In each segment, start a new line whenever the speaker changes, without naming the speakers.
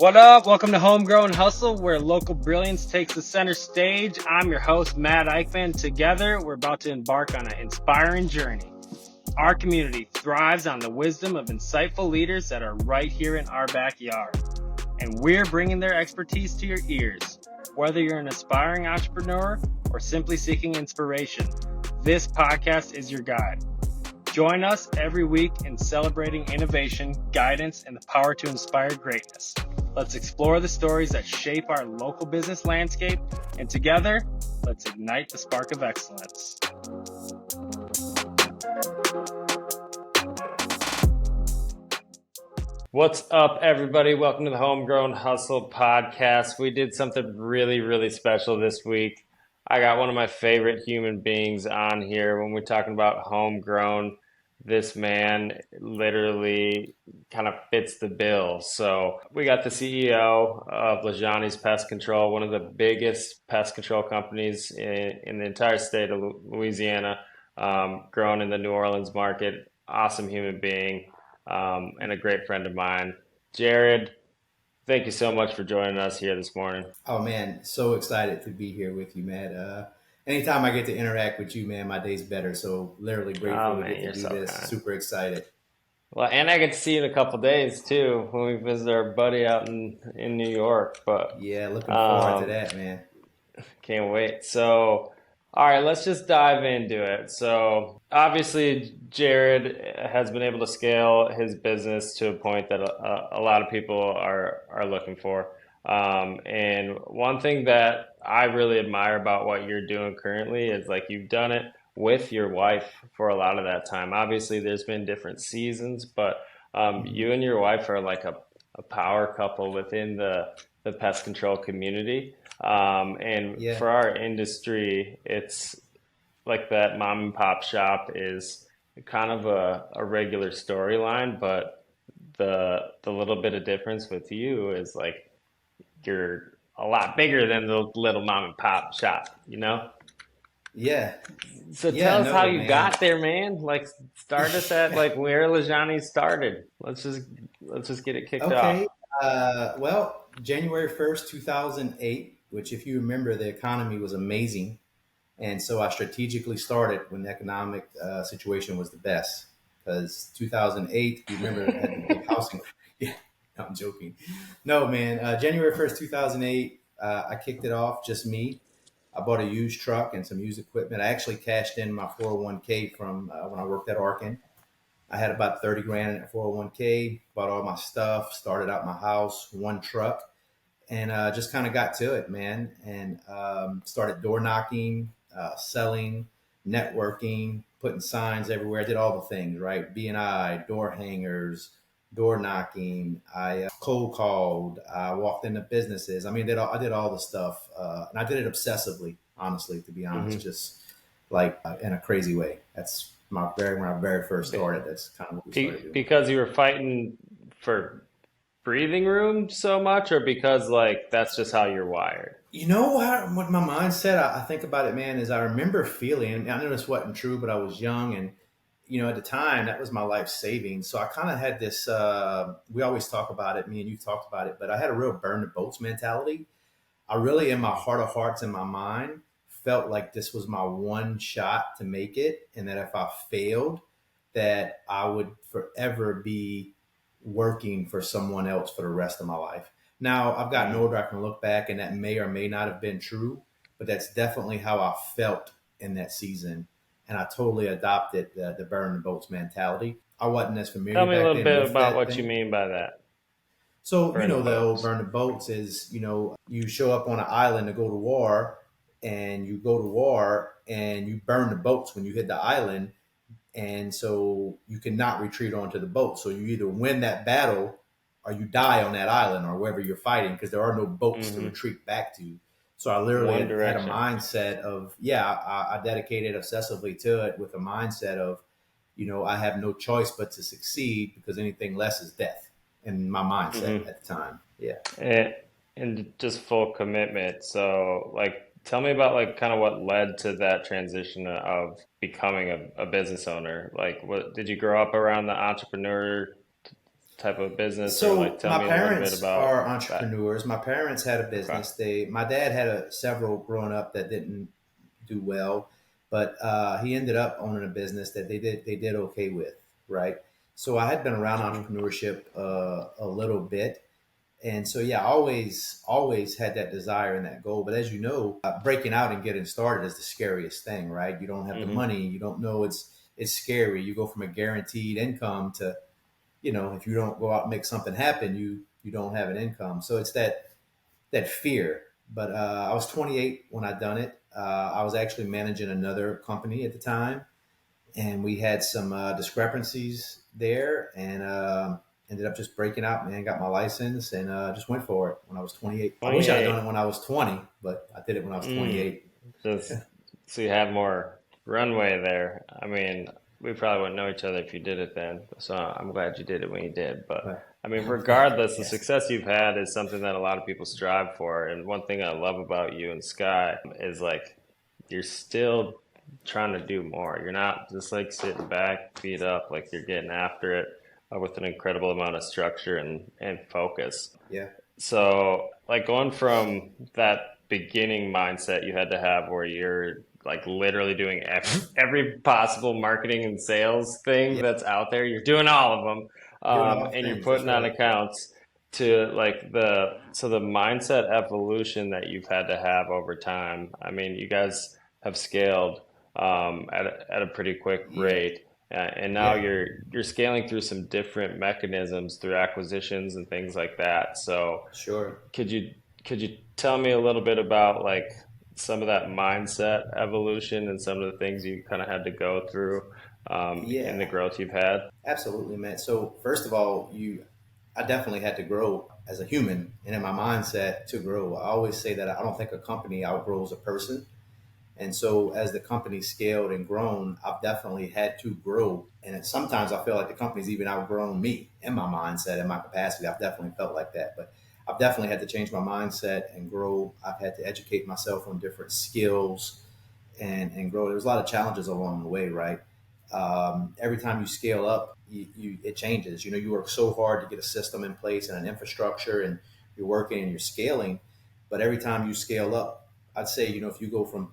What up? Welcome to Homegrown Hustle, where local brilliance takes the center stage. I'm your host, Matt Eichmann. Together, we're about to embark on an inspiring journey. Our community thrives on the wisdom of insightful leaders that are right here in our backyard. And we're bringing their expertise to your ears. Whether you're an aspiring entrepreneur or simply seeking inspiration, this podcast is your guide. Join us every week in celebrating innovation, guidance, and the power to inspire greatness. Let's explore the stories that shape our local business landscape, and together, let's ignite the spark of excellence. What's up, everybody? Welcome to the Homegrown Hustle podcast. We did something really special this week. I got one of my favorite human beings on here when we're talking about homegrown. This man literally kind of fits the bill. So we got the CEO of Lajaunie's Pest Control, one of the biggest pest control companies in the entire state of Louisiana, grown in the New Orleans market. Awesome human being, and a great friend of mine. Jared, thank you so much for joining us here this morning.
Oh man, so excited to be here with you, Matt. Anytime I get to interact with you, man, my day's better. So literally grateful to get to do this.
Kind.
Super excited.
Well, and I get to see you in a couple days too when we visit our buddy out in New York. But
yeah, looking forward to that, man.
Can't wait. So, all right, let's just dive into it. So, obviously, Jared has been able to scale his business to a point that a lot of people are looking for. And one thing that I really admire about what you're doing currently is like you've done it with your wife for a lot of that time. Obviously, there's been different seasons, but you and your wife are like a power couple within the pest control community. And for our industry, it's like that mom and pop shop is kind of a regular storyline, but the little bit of difference with you is like you're a lot bigger than the little mom and pop shop, you know?
Yeah.
So tell us how you got there, man. Like start us at like where Lajaunie started. Let's just get it kicked off.
Well, January 1st, 2008, which if you remember, the economy was amazing. And so I strategically started when the economic situation was the best. Because 2008, you remember, had the big housing. Yeah. I'm joking. No, man. January 1st, 2008, I kicked it off, just me. I bought a used truck and some used equipment. I actually cashed in my 401k from when I worked at Arkin. I had about 30 grand in that 401k, bought all my stuff, started out my house, one truck, and just kind of got to it, man. And started door knocking, selling, networking, putting signs everywhere. I did all the things, right? B&I, door hangers, door knocking. I cold called. I walked into businesses. I mean, I did all the stuff, and I did it obsessively. Honestly, to be honest, just like in a crazy way. That's when I very first started. That's kind of what we started doing.
Because you were fighting for breathing room so much, or because like that's just how you're wired?
You know what my mindset? I think about it, man. Is I remember feeling. I know this wasn't true, but I was young and. At the time, that was my life savings. So I kind of had this, we always talk about it, me and you talked about it, but I had a real burn the boats mentality. I really, in my heart of hearts and my mind, felt like this was my one shot to make it. And that if I failed, that I would forever be working for someone else for the rest of my life. Now, I've gotten older, I can look back and that may or may not have been true, but that's definitely how I felt in that season. And I totally adopted the burn the boats mentality. I wasn't as familiar.
Tell me a little bit about what you mean by that.
So, the old burn the boats is, you show up on an island to go to war and you go to war and you burn the boats when you hit the island. And so you cannot retreat onto the boat. So you either win that battle or you die on that island or wherever you're fighting because there are no boats to retreat back to. So I literally had a mindset of, I dedicated obsessively to it with a mindset of, I have no choice but to succeed because anything less is death in my mindset at the time. Yeah.
And just full commitment. So like, tell me about like kind of what led to that transition of becoming a business owner. Like what, did you grow up around the entrepreneur type of business, or like
So
tell
my
me a little bit
parents are
about that?
entrepreneurs. My parents had a
Okay.
business. My dad had several growing up that didn't do well, but he ended up owning a business that they did okay with, right? So I had been around
Hmm.
entrepreneurship a little bit, and so yeah, always had that desire and that goal. But as you know, breaking out and getting started is the scariest thing, right? You don't have the
Hmm.
money, you don't know it's scary. You go from a guaranteed income to if you don't go out and make something happen, you don't have an income. So it's that fear. But I was 28 when I done it. I was actually managing another company at the time, and we had some discrepancies there, and ended up just breaking out. Man, got my license and just went for it when I was 28. I wish I'd have done it
28.
when I was 20, but I did it when I was
Mm.
28.
Just so you have more runway there. I mean, we probably wouldn't know each other if you did it then. So I'm glad you did it when you did. But
But
I mean,
thank you.
regardless, the
Yes.
success you've had is something that a lot of people strive for. And one thing I love about you and Sky is like you're still trying to do more. You're not just like sitting back, feet up, like you're getting after it with an incredible amount of structure and focus.
Yeah.
So, like going from that beginning mindset you had to have where you're like literally doing every possible marketing and sales thing
Yeah.
that's out there, you're doing all of them,
Doing all
and you're
things. That's
putting on
right.
accounts to like the mindset evolution that you've had to have over time. I mean, you guys have scaled at a pretty quick
Yeah.
rate. And now
Yeah.
you're scaling through some different mechanisms through acquisitions and things like that. So
Sure.
could you could you tell me a little bit about like some of that mindset evolution and some of the things you kind of had to go through in the
Yeah.
growth you've had?
Absolutely, man. So first of all, I definitely had to grow as a human and in my mindset to grow. I always say that I don't think a company outgrows a person. And so as the company scaled and grown, I've definitely had to grow. And sometimes I feel like the company's even outgrown me in my mindset and my capacity. I've definitely felt like that. But I've definitely had to change my mindset and grow. I've had to educate myself on different skills and grow. There's a lot of challenges along the way, right? Every time you scale up, it changes. You work so hard to get a system in place and an infrastructure, and you're working and you're scaling. But every time you scale up, I'd say, if you go from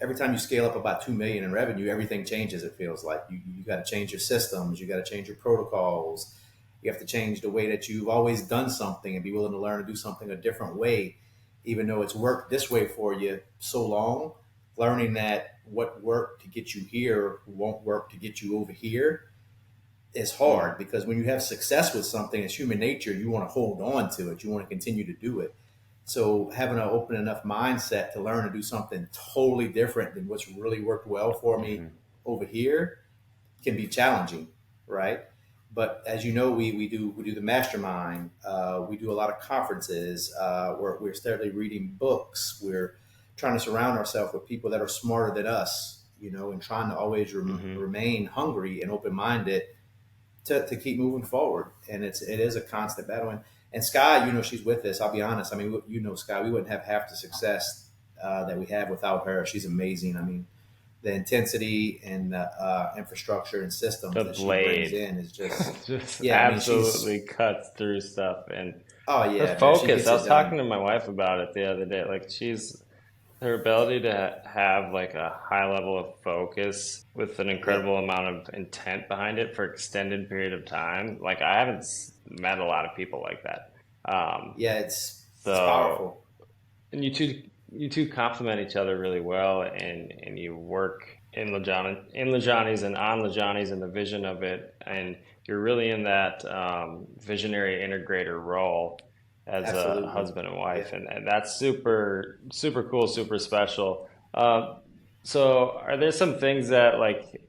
every time you scale up about 2 million in revenue, everything changes. It feels like you got to change your systems, you got to change your protocols, you have to change the way that you've always done something and be willing to learn to do something a different way, even though it's worked this way for you so long. Learning that what worked to get you here won't work to get you over here is
Mm,
hard because when you have success with something, it's human nature. You want to hold on to it. You want to continue to do it. So having an open enough mindset to learn to do something totally different than what's really worked well for me
hmm.
over here can be challenging, right? But as you know, we do the mastermind. We do a lot of conferences. We're steadily reading books. We're trying to surround ourselves with people that are smarter than us, and trying to always
Hmm.
remain hungry and open minded to keep moving forward. And it is a constant battle. And Sky, she's with us. I'll be honest. I mean, Sky, we wouldn't have half the success that we have without her. She's amazing. I mean, the intensity and the infrastructure and systems
The
that she brings
blade
in is just,
just
yeah. I mean, she's,
absolutely cuts through stuff, and
oh
her
yeah, man, she
focus.
gets
I
it
was talking
done.
to my wife about it the other day. Like she's her ability to have like a high level of focus with an
Yeah,
incredible amount of intent behind it for extended period of time. Like I haven't met a lot of people like that. Um,
yeah, it's
so
powerful.
and you two complement each other really well, and you work in Lajaunie's and on Lajaunie's and the vision of it, and you're really in that visionary integrator role as a
Absolutely.
husband and
Yeah.
wife, and that's super super cool, super special. So, are there some things that like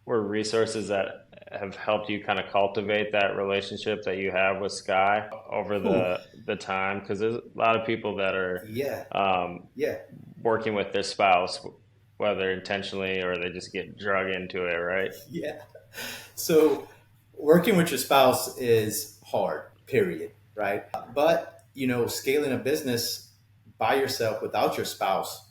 were resources that have helped you kind of cultivate that relationship that you have with Sky over
Whew.
the time? Because there's a lot of people that are
Yeah.
um,
Yeah.
working with their spouse, whether intentionally or they just get drug into it, right?
Yeah. So working with your spouse is hard, period, right? But, scaling a business by yourself without your spouse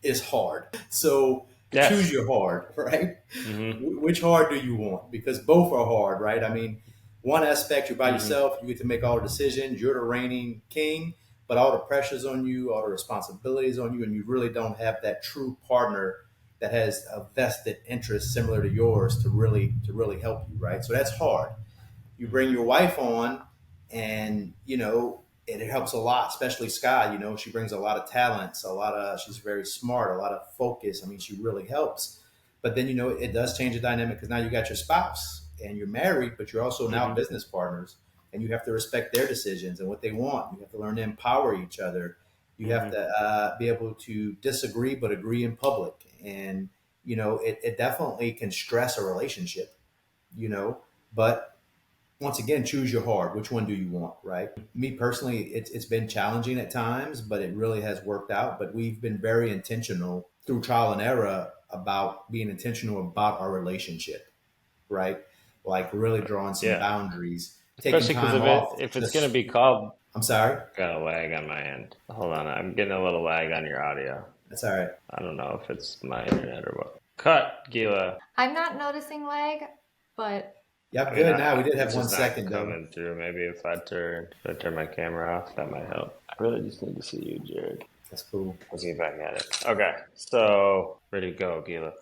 is hard. So choose
Yes.
your hard, right?
Hmm.
Which hard do you want? Because both are hard, right? I mean, one aspect, you're by
Hmm.
yourself, you get to make all the decisions, you're the reigning king, but all the pressure's on you, all the responsibilities on you, and you really don't have that true partner that has a vested interest similar to yours to really help you, right? So that's hard. You bring
Hmm.
your wife on, and it helps a lot, especially Sky. She brings a lot of talents, she's very smart, a lot of focus. I mean, she really helps. But then it does change the dynamic because now you got your spouse and you're married, but you're also now
Hmm.
business partners, and you have to respect their decisions and what they want. You have to learn to empower each other. You have
Hmm.
to be able to disagree but agree in public, and it definitely can stress a relationship. you know but once again, choose your heart. Which one do you want, right? Me personally, it's been challenging at times, but it really has worked out. But we've been very intentional through trial and error about being intentional about our relationship, right? Like really drawing some
Yeah.
boundaries, taking
Especially because
time off.
if it's going to
Just,
be called,
I'm sorry.
got a lag on my end. Hold on, I'm getting a little lag on your audio.
That's all right.
I don't know if it's my internet or what. Cut, Gila.
I'm not noticing lag, but
Yep,
I mean,
good. Now we did have
it's
one
just not
second though.
coming through. Maybe if I turn my camera off, that might help. I really just need to see you, Jared.
That's cool.
Let's get back at it. Okay, so ready to go, Gila.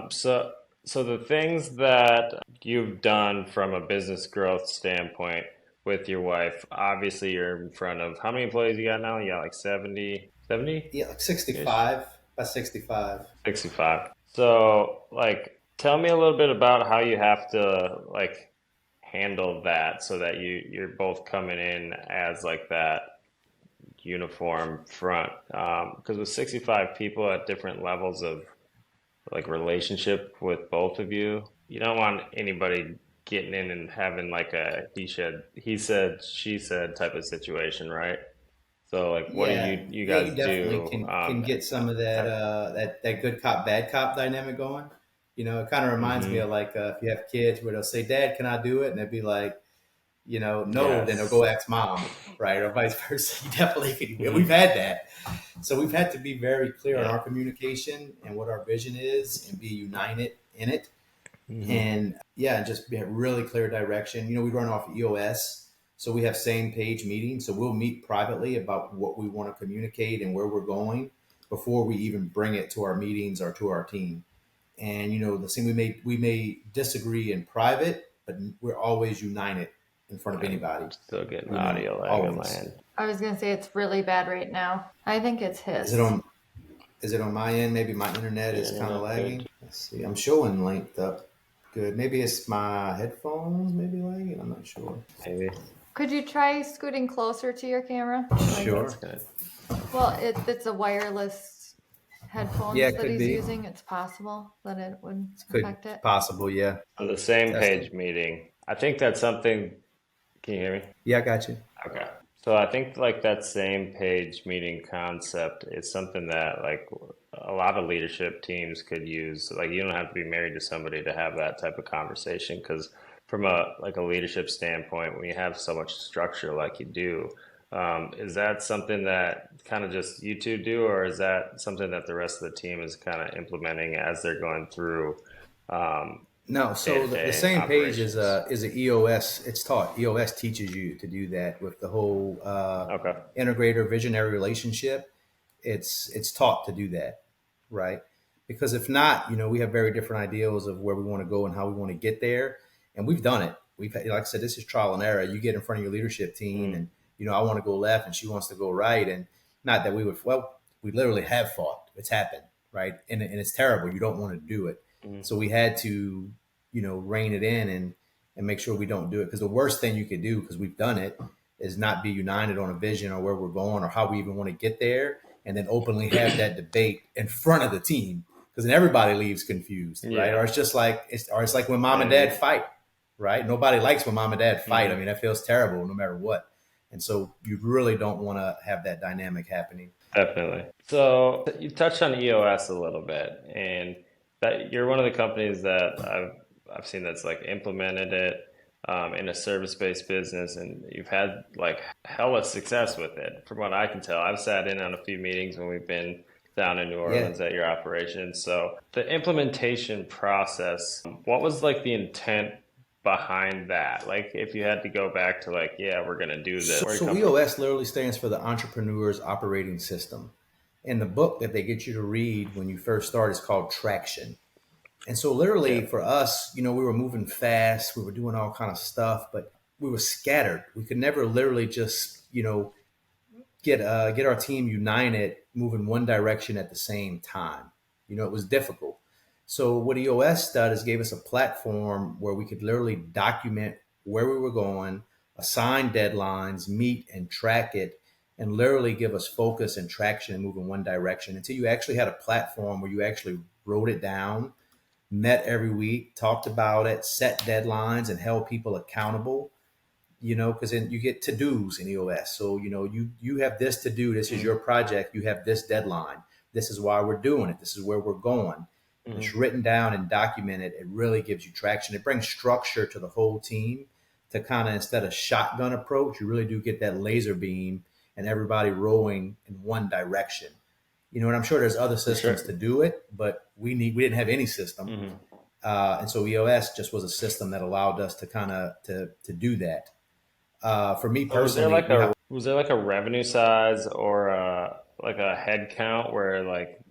So the things that you've done from a business growth standpoint with your wife, obviously you're in front of how many employees you got now? You got like 70, 70
Yeah, like
ish?
65 by 65.
65. So, like, tell me a little bit about how you have to like handle that so that you're both coming in as like that uniform front. Because with 65 people at different levels of like relationship with both of you, you don't want anybody getting in and having like a he said, she said type of situation, right? So like, what do
Yeah,
you
yeah,
guys
you definitely
do?
can get some of that that good cop bad cop dynamic going. It kind of reminds me
Mm-hmm.
of like if you have kids where they'll say, "Dad, can I do it?" and they'll be like, "No," then they'll
Yes.
go ask mom, right, or vice versa. You definitely can. We've
Hmm.
had that, so we've had to be very clear on
Yeah.
our communication and what our vision is, and be united in it,
Hmm.
and yeah, and just be really clear direction. We run off EOS, so we have same page meetings. So we'll meet privately about what we want to communicate and where we're going before we even bring it to our meetings or to our team. And the same, we may disagree in private, but we're always united in front of
I'm
anybody.
still getting audio lag on my
Always.
end.
I was gonna say it's really bad right now. I think it's
Is it
his.
on? Is it on my end? Maybe my internet
Your
is kind of
internet good?
lagging. Let's see. I'm showing linked up. Good. Maybe it's my headphones. Maybe lagging. I'm not sure.
Maybe.
Could you try scooting closer to your camera? Like,
That's
Sure.
good.
well, it's a wireless
Yeah,
headphones
it
that
could
he's
be.
using. It's possible that it would
Could
affect it.
possible. Yeah.
On the same
Testing.
page meeting, I think that's something. Can you hear me?
Yeah, I got you.
Okay. So I think like that same page meeting concept is something that like a lot of leadership teams could use. Like you don't have to be married to somebody to have that type of conversation because from a leadership standpoint, when you have so much structure like you do, is that something that kind of just you two do, or is that something that the rest of the team is kind of implementing as they're going through
No,
day
so
to
the
day
same page is
operations?
a EOS. It's taught. EOS teaches you to do that with the whole
Okay.
integrator visionary relationship. It's taught to do that, right? Because if not, we have very different ideals of where we want to go and how we want to get there, and we've done it. We've had, like I said, this is trial and error. You get in front of your leadership team,
Mm,
and I want to go left, and she wants to go right, and not that we would. Well, we literally have fought. It's happened, right? And it's terrible. You don't want to do it.
mm,
So we had to, rein it in and make sure we don't do it. Because the worst thing you could do, because we've done it, is not be united on a vision or where we're going or how we even want to get there, and then openly have that debate in front of the team. Because then everybody leaves confused, right? Or
yeah.
it's just like it's like when mom and dad
And
fight, right? Nobody likes when mom and dad fight. I
mhm.
mean, that feels terrible no matter what. And so you really don't want to have that dynamic happening.
Definitely. So you touched on EOS a little bit, and that you're one of the companies that I've seen that's like implemented it in a service-based business, and you've had like hella success with it. From what I can tell, I've sat in on a few meetings when we've been down in New
Yeah.
Orleans at your operation. So the implementation process, what was like the intent behind that? Like if you had to go back to like, yeah, we're gonna do this. Where it
So
come from?
EOS literally stands for the Entrepreneur's Operating System. And the book that they get you to read when you first start is called Traction. And so literally
Yeah.
for us, we were moving fast, we were doing all kind of stuff, but we were scattered. We could never literally just, get our team united, moving one direction at the same time. It was difficult. So what EOS did is gave us a platform where we could literally document where we were going, assign deadlines, meet and track it, and literally give us focus and traction and move in one direction until you actually had a platform where you actually wrote it down, met every week, talked about it, set deadlines, and held people accountable. Because then you get to dos in EOS. So you have this to do. This is
Mm-hmm.
your project. You have this deadline. This is why we're doing it. This is where we're going. If it's
Mm-hmm.
written down and documented, it really gives you traction. It brings structure to the whole team to kind of, instead of shotgun approach, you really do get that laser beam and everybody rowing in one direction. And I'm sure there's other
For
systems to
sure.
do it, but we didn't have any system.
Mm-hmm.
And so EOS just was a system that allowed us to kind of to do that. For me
So
personally, we have.
was there like a revenue size or like a head count where like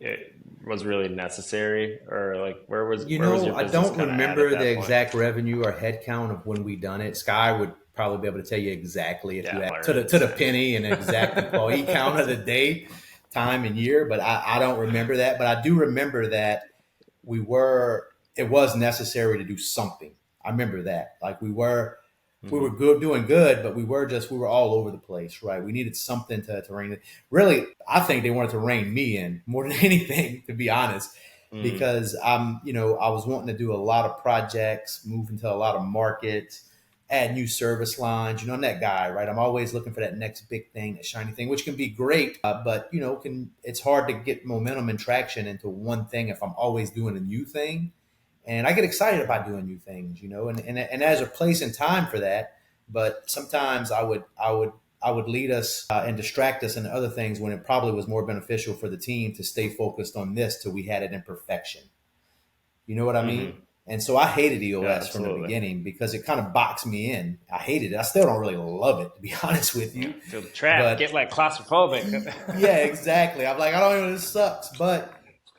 it was really necessary, or like where was your
I
business
don't
kind of at
remember the
that point?
exact revenue or head count of when we done it. Sky would probably be able to tell you exactly if you
Yeah,
had to the
hilarious.
penny and exact employee count of the day, time, and year. But I don't remember that. But I do remember that it was necessary to do something. I remember that. Like we were
Hmm.
good, doing good, but we were all over the place, right? We needed something to rein it. Really, I think they wanted to rein me in more than anything, to be honest,
Hmm.
because I was wanting to do a lot of projects, move into a lot of markets, add new service lines. I'm that guy, right? I'm always looking for that next big thing, that shiny thing, which can be great, but it's hard to get momentum and traction into one thing if I'm always doing a new thing. And I get excited about doing new things, and there's a place and time for that. But sometimes I would lead us and distract us in other things when it probably was more beneficial for the team to stay focused on this till we had it in perfection. You know what I mean?
Hmm.
And so I hated
Yeah,
EOS from the
absolutely.
beginning because it kind of boxed me in. I hated it. I still don't really love it, to be honest with
Yeah,
you.
feel trapped, get
But
like claustrophobic.
yeah, exactly. I'm like, I don't even. This sucks. But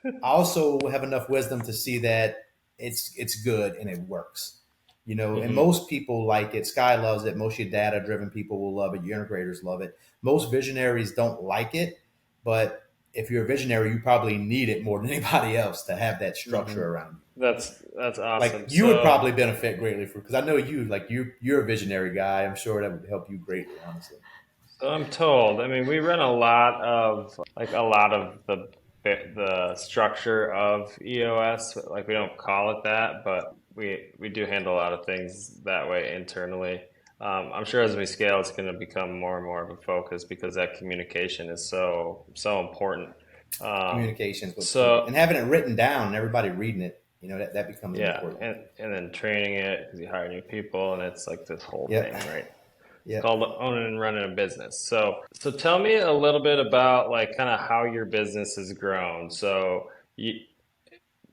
I also have enough wisdom to see that it's good and it works. And
Hmm.
most people like it. Sky loves it. Most of your data driven people will love it. Your integrators love it. Most visionaries don't like it, but if you're a visionary, you probably need it more than anybody else to have that
Hmm.
structure around you.
That's
Like
awesome.
you would
So
probably benefit greatly from, because I know you're a visionary guy. I'm sure that would help you greatly, honestly.
So I'm told. I mean, we run a lot of the structure of EOS. Like we don't call it that, but we do handle a lot of things that way internally. I'm sure as we scale, it's going to become more and more of a focus because that communication is so important. Um,
Communications what's key,
so
and having it written down and everybody reading it, that becomes
yeah,
important.
and then training it because you hire new people, and it's like this whole
Yep.
thing, right? It's
Yep.
called owning and running a business. So tell me a little bit about like kind of how your business has grown.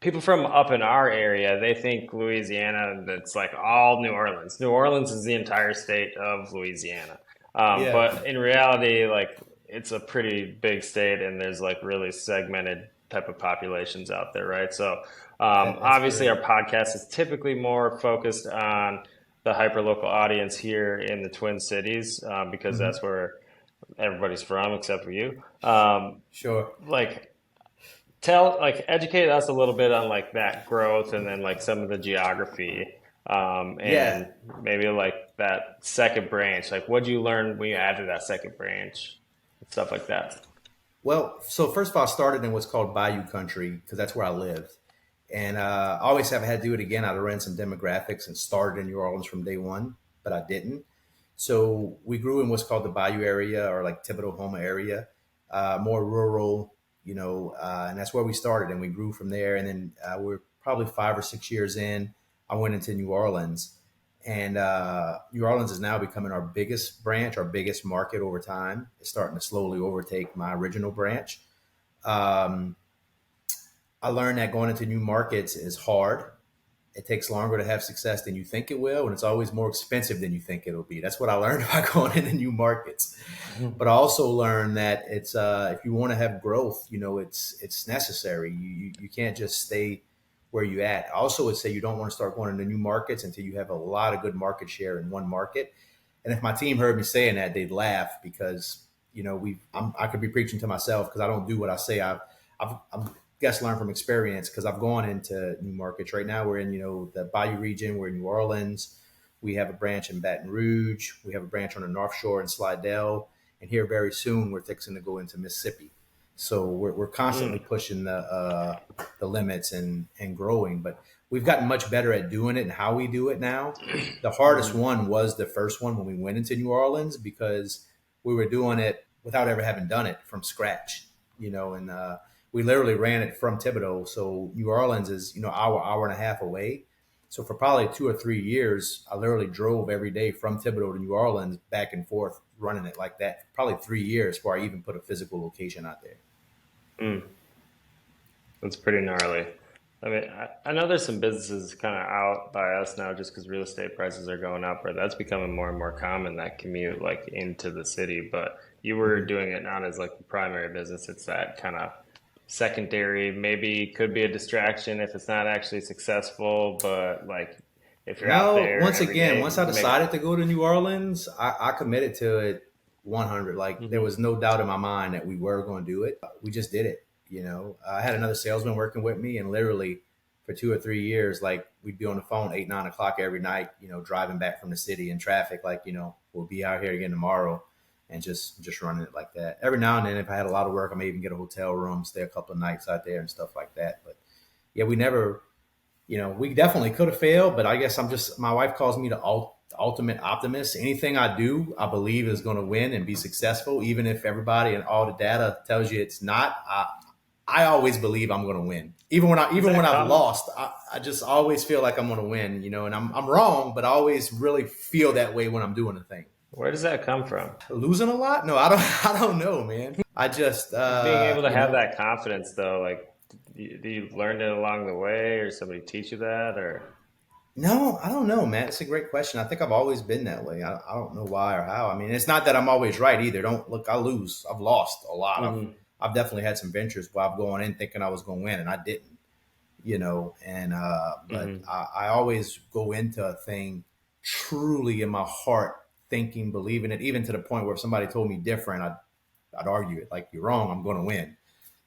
People from up in our area, they think Louisiana, that's like all New Orleans. New Orleans is the entire state of Louisiana.
Yeah.
But in reality, like it's a pretty big state and there's like really segmented type of populations out there, right?
That's
Obviously our
correct.
podcast is typically more focused on the hyperlocal audience here in the Twin Cities, because
Hmm.
that's where everybody's from except for you.
Sure.
Like educate us a little bit on like that growth and then like some of the geography,
Yeah.
and maybe like that second branch. Like what'd you learn when you added that second branch? Stuff like that.
Well, so first of all, I started in what's called Bayou Country because that's where I lived. And I always have had to do it again. I'd ran some demographics and started in New Orleans from day one, but I didn't. So we grew in what's called the Bayou area, or like Thibodeau Homa area, more rural, and that's where we started. And we grew from there. And then we're probably 5 or 6 years in. I went into New Orleans, and New Orleans is now becoming our biggest branch, our biggest market over time. It's starting to slowly overtake my original branch. Um, I learned that going into new markets is hard, It takes longer to have success than you think it will, and it's always more expensive than you think it'll be. That's what I learned by going into new markets. But I also learned that it's if you want to have growth, it's necessary. You can't just stay where you at. I also would say you don't want to start going into new markets until you have a lot of good market share in one market. And if my team heard me saying that, they'd laugh because I could be preaching to myself because I don't do what I say. I've guess learned from experience because I've gone into new markets. Right now we're in the Bayou region. We're in New Orleans. We have a branch in Baton Rouge. We have a branch on the North Shore in Slidell, and here very soon we're fixing to go into Mississippi. So we're constantly pushing the limits and growing, but we've gotten much better at doing it and how we do it now. The hardest one was the first one when we went into New Orleans because we were doing it without ever having done it from scratch, and we literally ran it from Thibodeau. So New Orleans is, hour and a half away. So for probably 2 or 3 years, I literally drove every day from Thibodeau to New Orleans back and forth, running it like that. Probably 3 years before I even put a physical location out there.
Mm, that's pretty gnarly. I mean, I know there's some businesses kind of out by us now just because real estate prices are going up, or that's becoming more and more common, that commute like into the city. But you were doing it not as like the primary business, it's that kind of secondary, maybe could be a distraction if it's not actually successful, but like if you're out
No,
there
once
every
again,
day,
once I
maybe.
decided to go to New Orleans, I committed to it 100. Like there
Hmm.
was no doubt in my mind that we were going to do it. We just did it. I had another salesman working with me, and literally for 2 or 3 years, like we'd be on the phone 8, 9 o'clock every night. Driving back from the city in traffic. Like we'll be out here again tomorrow, and just running it like that. Every now and then, if I had a lot of work, I may even get a hotel room, stay a couple of nights out there and stuff like that. But yeah, we never we definitely could have failed, but I guess my wife calls me the ultimate optimist. Anything I do, I believe is going to win and be successful, even if everybody and all the data tells you it's not. I always believe I'm going to win, even when
Does
even when
that
I've
come?
lost. I just always feel like I'm going to win, and I'm wrong, but I always really feel that way when I'm doing a thing.
Where does that come from?
Losing a lot? No, I don't. I don't know, man. I just,
Being able to have that confidence, though, like, do you learn it along the way, or somebody teach you that, or?
No, I don't know, Matt. It's a great question. I think I've always been that way. I don't know why or how. I mean, it's not that I'm always right either. Don't look, I lose. I've lost a lot.
Hmm.
I've definitely had some ventures where I've gone in thinking I was going to win and I didn't, and, but
Hmm.
I always go into a thing truly in my heart, thinking, believing it, even to the point where if somebody told me different, I'd argue it like, you're wrong. I'm going to win.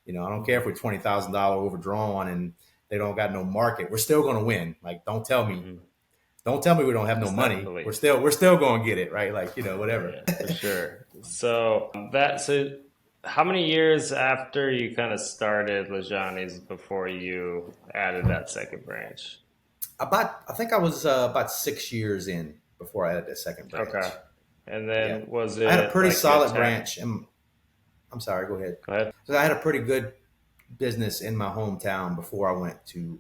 I don't care if we're $20,000 overdrawn and they don't got no market. We're still going to win. Like,
Hmm.
don't tell me we don't have no
Just that
money.
belief.
We're still going to get it, right? Like, whatever.
Yeah, for sure. So how many years after you kind of started Lajaunie's before you added that second branch?
I think I was about 6 years in before I added that second
Okay.
branch.
And
Yeah,
then was
I had a
it
pretty
like you
solid
attacked?
branch. And I'm sorry, go ahead.
Go ahead.
So I had a pretty good business in my hometown before I went to.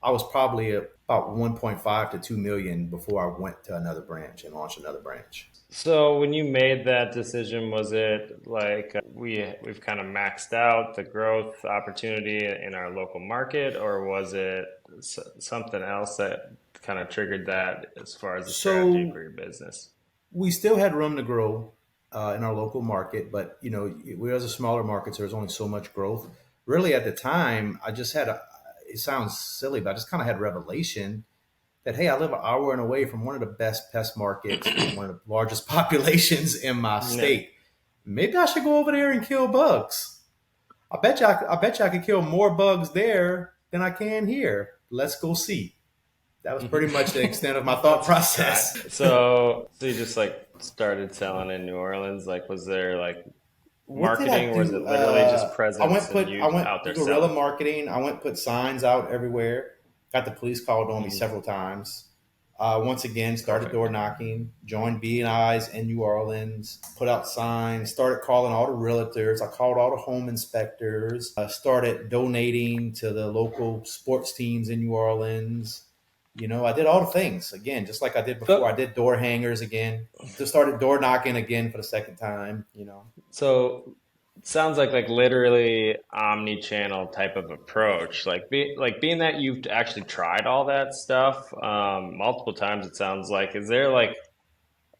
I was probably about 1.5 to 2 million before I went to another branch and launched another branch.
So when you made that decision, was it like we've kind of maxed out the growth opportunity in our local market, or was it something else that kind of triggered that as far as the strategy
So
for your business?
we still had room to grow in our local market, but we was a smaller market, so there's only so much growth. Really, at the time, I just had a. It sounds silly, but I just kind of had revelation that hey, I live an hour and away from one of the best pest markets with one of the largest populations in my
Yeah.
state. Maybe I should go over there and kill bugs. I bet you I could kill more bugs there than I can here. Let's go see. That was pretty much the extent of my thought
Let's try.
process.
So you just like started selling in New Orleans? Like, was there like
What did I
marketing, or was
do?
it literally just
I
presence and
I
you
went
out there
guerrilla
selling?
marketing. I went put signs out everywhere. Got the police called on me
Hmm.
several times. Once again, started door
Perfect.
knocking. Joined B&I's in New Orleans. Put out signs. Started calling all the realtors. I called all the home inspectors. Started donating to the local sports teams in New Orleans. I did all the things again, just like I did before. I
So
did door hangers again. Just started door knocking again for the second time.
so sounds like literally omni-channel type of approach. Being that you've actually tried all that stuff multiple times, it sounds like. Is there like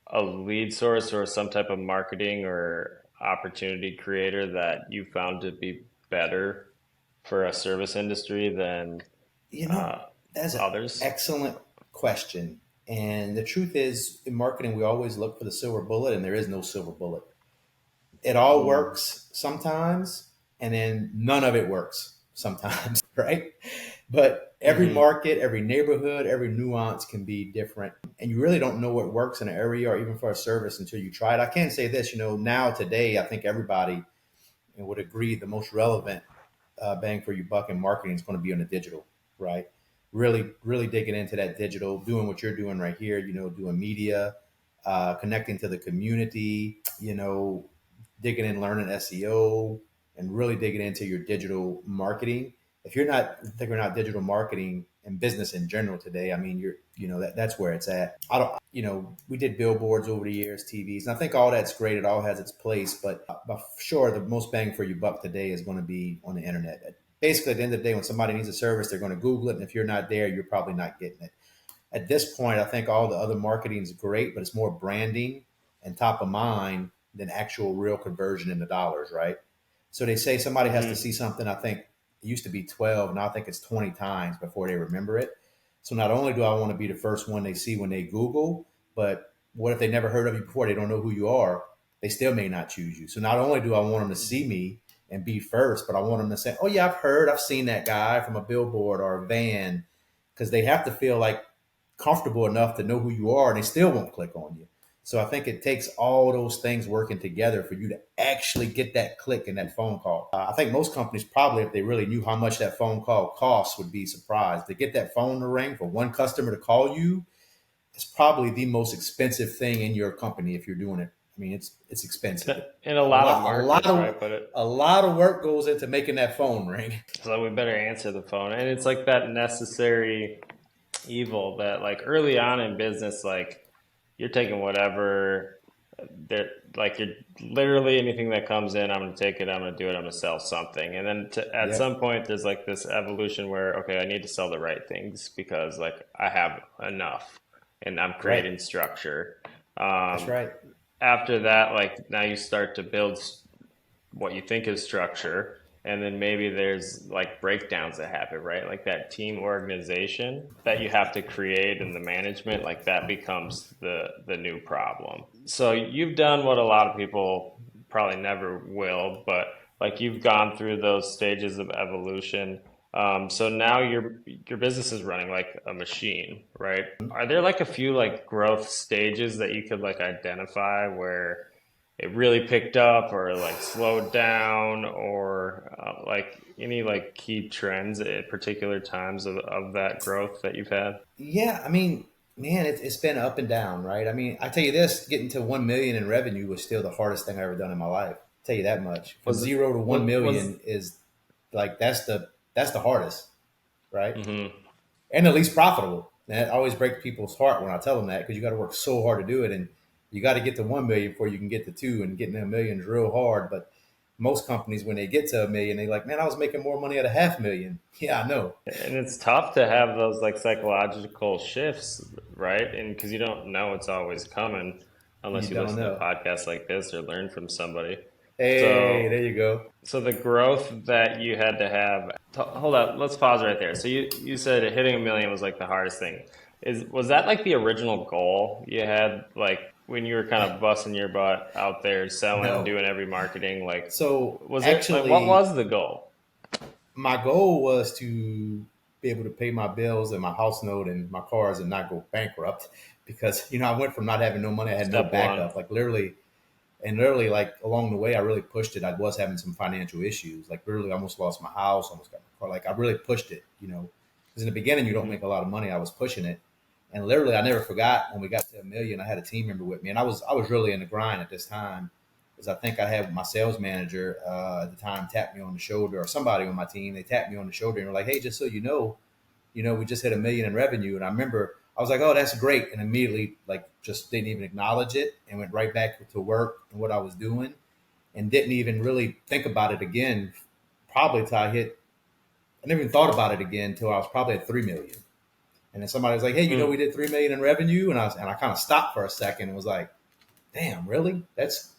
a lead source or some type of marketing or opportunity creator that you found to be better for a service industry than
You know,
uh,
that's an
others?
excellent question. And the truth is, in marketing, we always look for the silver bullet, and there is no silver bullet. It all
Mm,
works sometimes, and then none of it works sometimes, right? But every
hmm
market, every neighborhood, every nuance can be different. And you really don't know what works in an area or even for a service until you try it. I can say this, now today, I think everybody would agree the most relevant bang for your buck in marketing is going to be on the digital, right? Really, really digging into that digital, doing what you're doing right here, doing media, connecting to the community, digging in, learning SEO, and really digging into your digital marketing. If you're not figuring out digital marketing and business in general today, I mean, that's where it's at. I don't, we did billboards over the years, TVs, and I think all that's great. It all has its place, but for sure, the most bang for your buck today is going to be on the internet. Basically, at the end of the day, when somebody needs a service, they're going to Google it, and if you're not there, you're probably not getting it. At this point, I think all the other marketing is great, but it's more branding and top of mind than actual real conversion into dollars, right? So they say somebody has to
hmm
see something. I think it used to be 12, now I think it's 20 times before they remember it. So not only do I want to be the first one they see when they Google, but what if they never heard of you before? They don't know who you are. They still may not choose you. So not only do I want them to see me and be first, but I want them to say, "Oh yeah, I've seen that guy from a billboard or a van," because they have to feel like comfortable enough to know who you are, and they still won't click on you. So I think it takes all those things working together for you to actually get that click in that phone call. I think most companies probably, if they really knew how much that phone call costs, would be surprised. To get that phone to ring for one customer to call you is probably the most expensive thing in your company if you're doing it. I mean, it's expensive.
In a
A
lot of
lot, a lot
markets,
of
right? But
a lot of work goes into making that phone ring.
so we better answer the phone. And it's like that necessary evil that like early on in business, like you're taking whatever that like you're literally anything that comes in, I'm going to take it, I'm going to do it, I'm going to sell something. And then at some
Yep,
point, there's like this evolution where, okay, I need to sell the right things because like I have enough and I'm
right.
creating structure.
That's
Um,
right.
After that, like now you start to build what you think is structure, and then maybe there's like breakdowns that happen, right? Like that team organization that you have to create and the management, like that becomes the new problem. So you've done what a lot of people probably never will, but like you've gone through those stages of evolution. So now your business is running like a machine, right? Are there like a few like growth stages that you could like identify where it really picked up or like slowed down or like any like key trends at particular times of that growth that you've had?
Yeah, I mean, man, it's been up and down, right? I mean, I tell you this, getting to 1 million in revenue was still the hardest thing I've ever done in my life. I'll tell you that much. From
Was
zero to one
was
million is like that's the hardest, right?
hmm
And the least profitable. And it always breaks people's heart when I tell them that because you got to work so hard to do it, and you got to get to 1 million before you can get to two, and getting to a million is real hard. But most companies, when they get to a million, they like, man, I was making more money at a half million. Yeah, I know.
and it's tough to have those like psychological shifts, right? And because you don't know it's always coming
You
unless you
don't
listen to
know.
podcasts like this or learn from somebody.
Hey,
So
there you go.
so the growth that you had to have, hold up, let's pause right there. So you said hitting a million was like the hardest thing. Was that like the original goal you had, like when you were kind of busting your butt out there selling,
No.
doing every marketing? Like,
So
was it like what
actually,
was the goal?
my goal was to be able to pay my bills and my house note and my cars and not go bankrupt because I went from not having no money, I had no
Step one.
backup, like literally. And literally, like along the way, I really pushed it. I was having some financial issues, like literally, I almost lost my house, almost got my car. Like I really pushed it, because in the beginning you don't make
hmm
a lot of money. I was pushing it, and literally, I never forgot when we got to a million. I had a team member with me, and I was really in the grind at this time, because I think I had my sales manager at the time tap me on the shoulder, or somebody on my team. They tapped me on the shoulder and were like, "Hey, just so we just hit a million in revenue." And I remember I was like, "Oh, that's great," and immediately like just didn't even acknowledge it and went right back to work and what I was doing. and didn't even really think about it again. Probably till I never even thought about it again until I was probably at 3 million. And then somebody was like, "Hey,
Mm,
we did 3 million in revenue," and I kind of stopped for a second and was like, "Damn, really? That's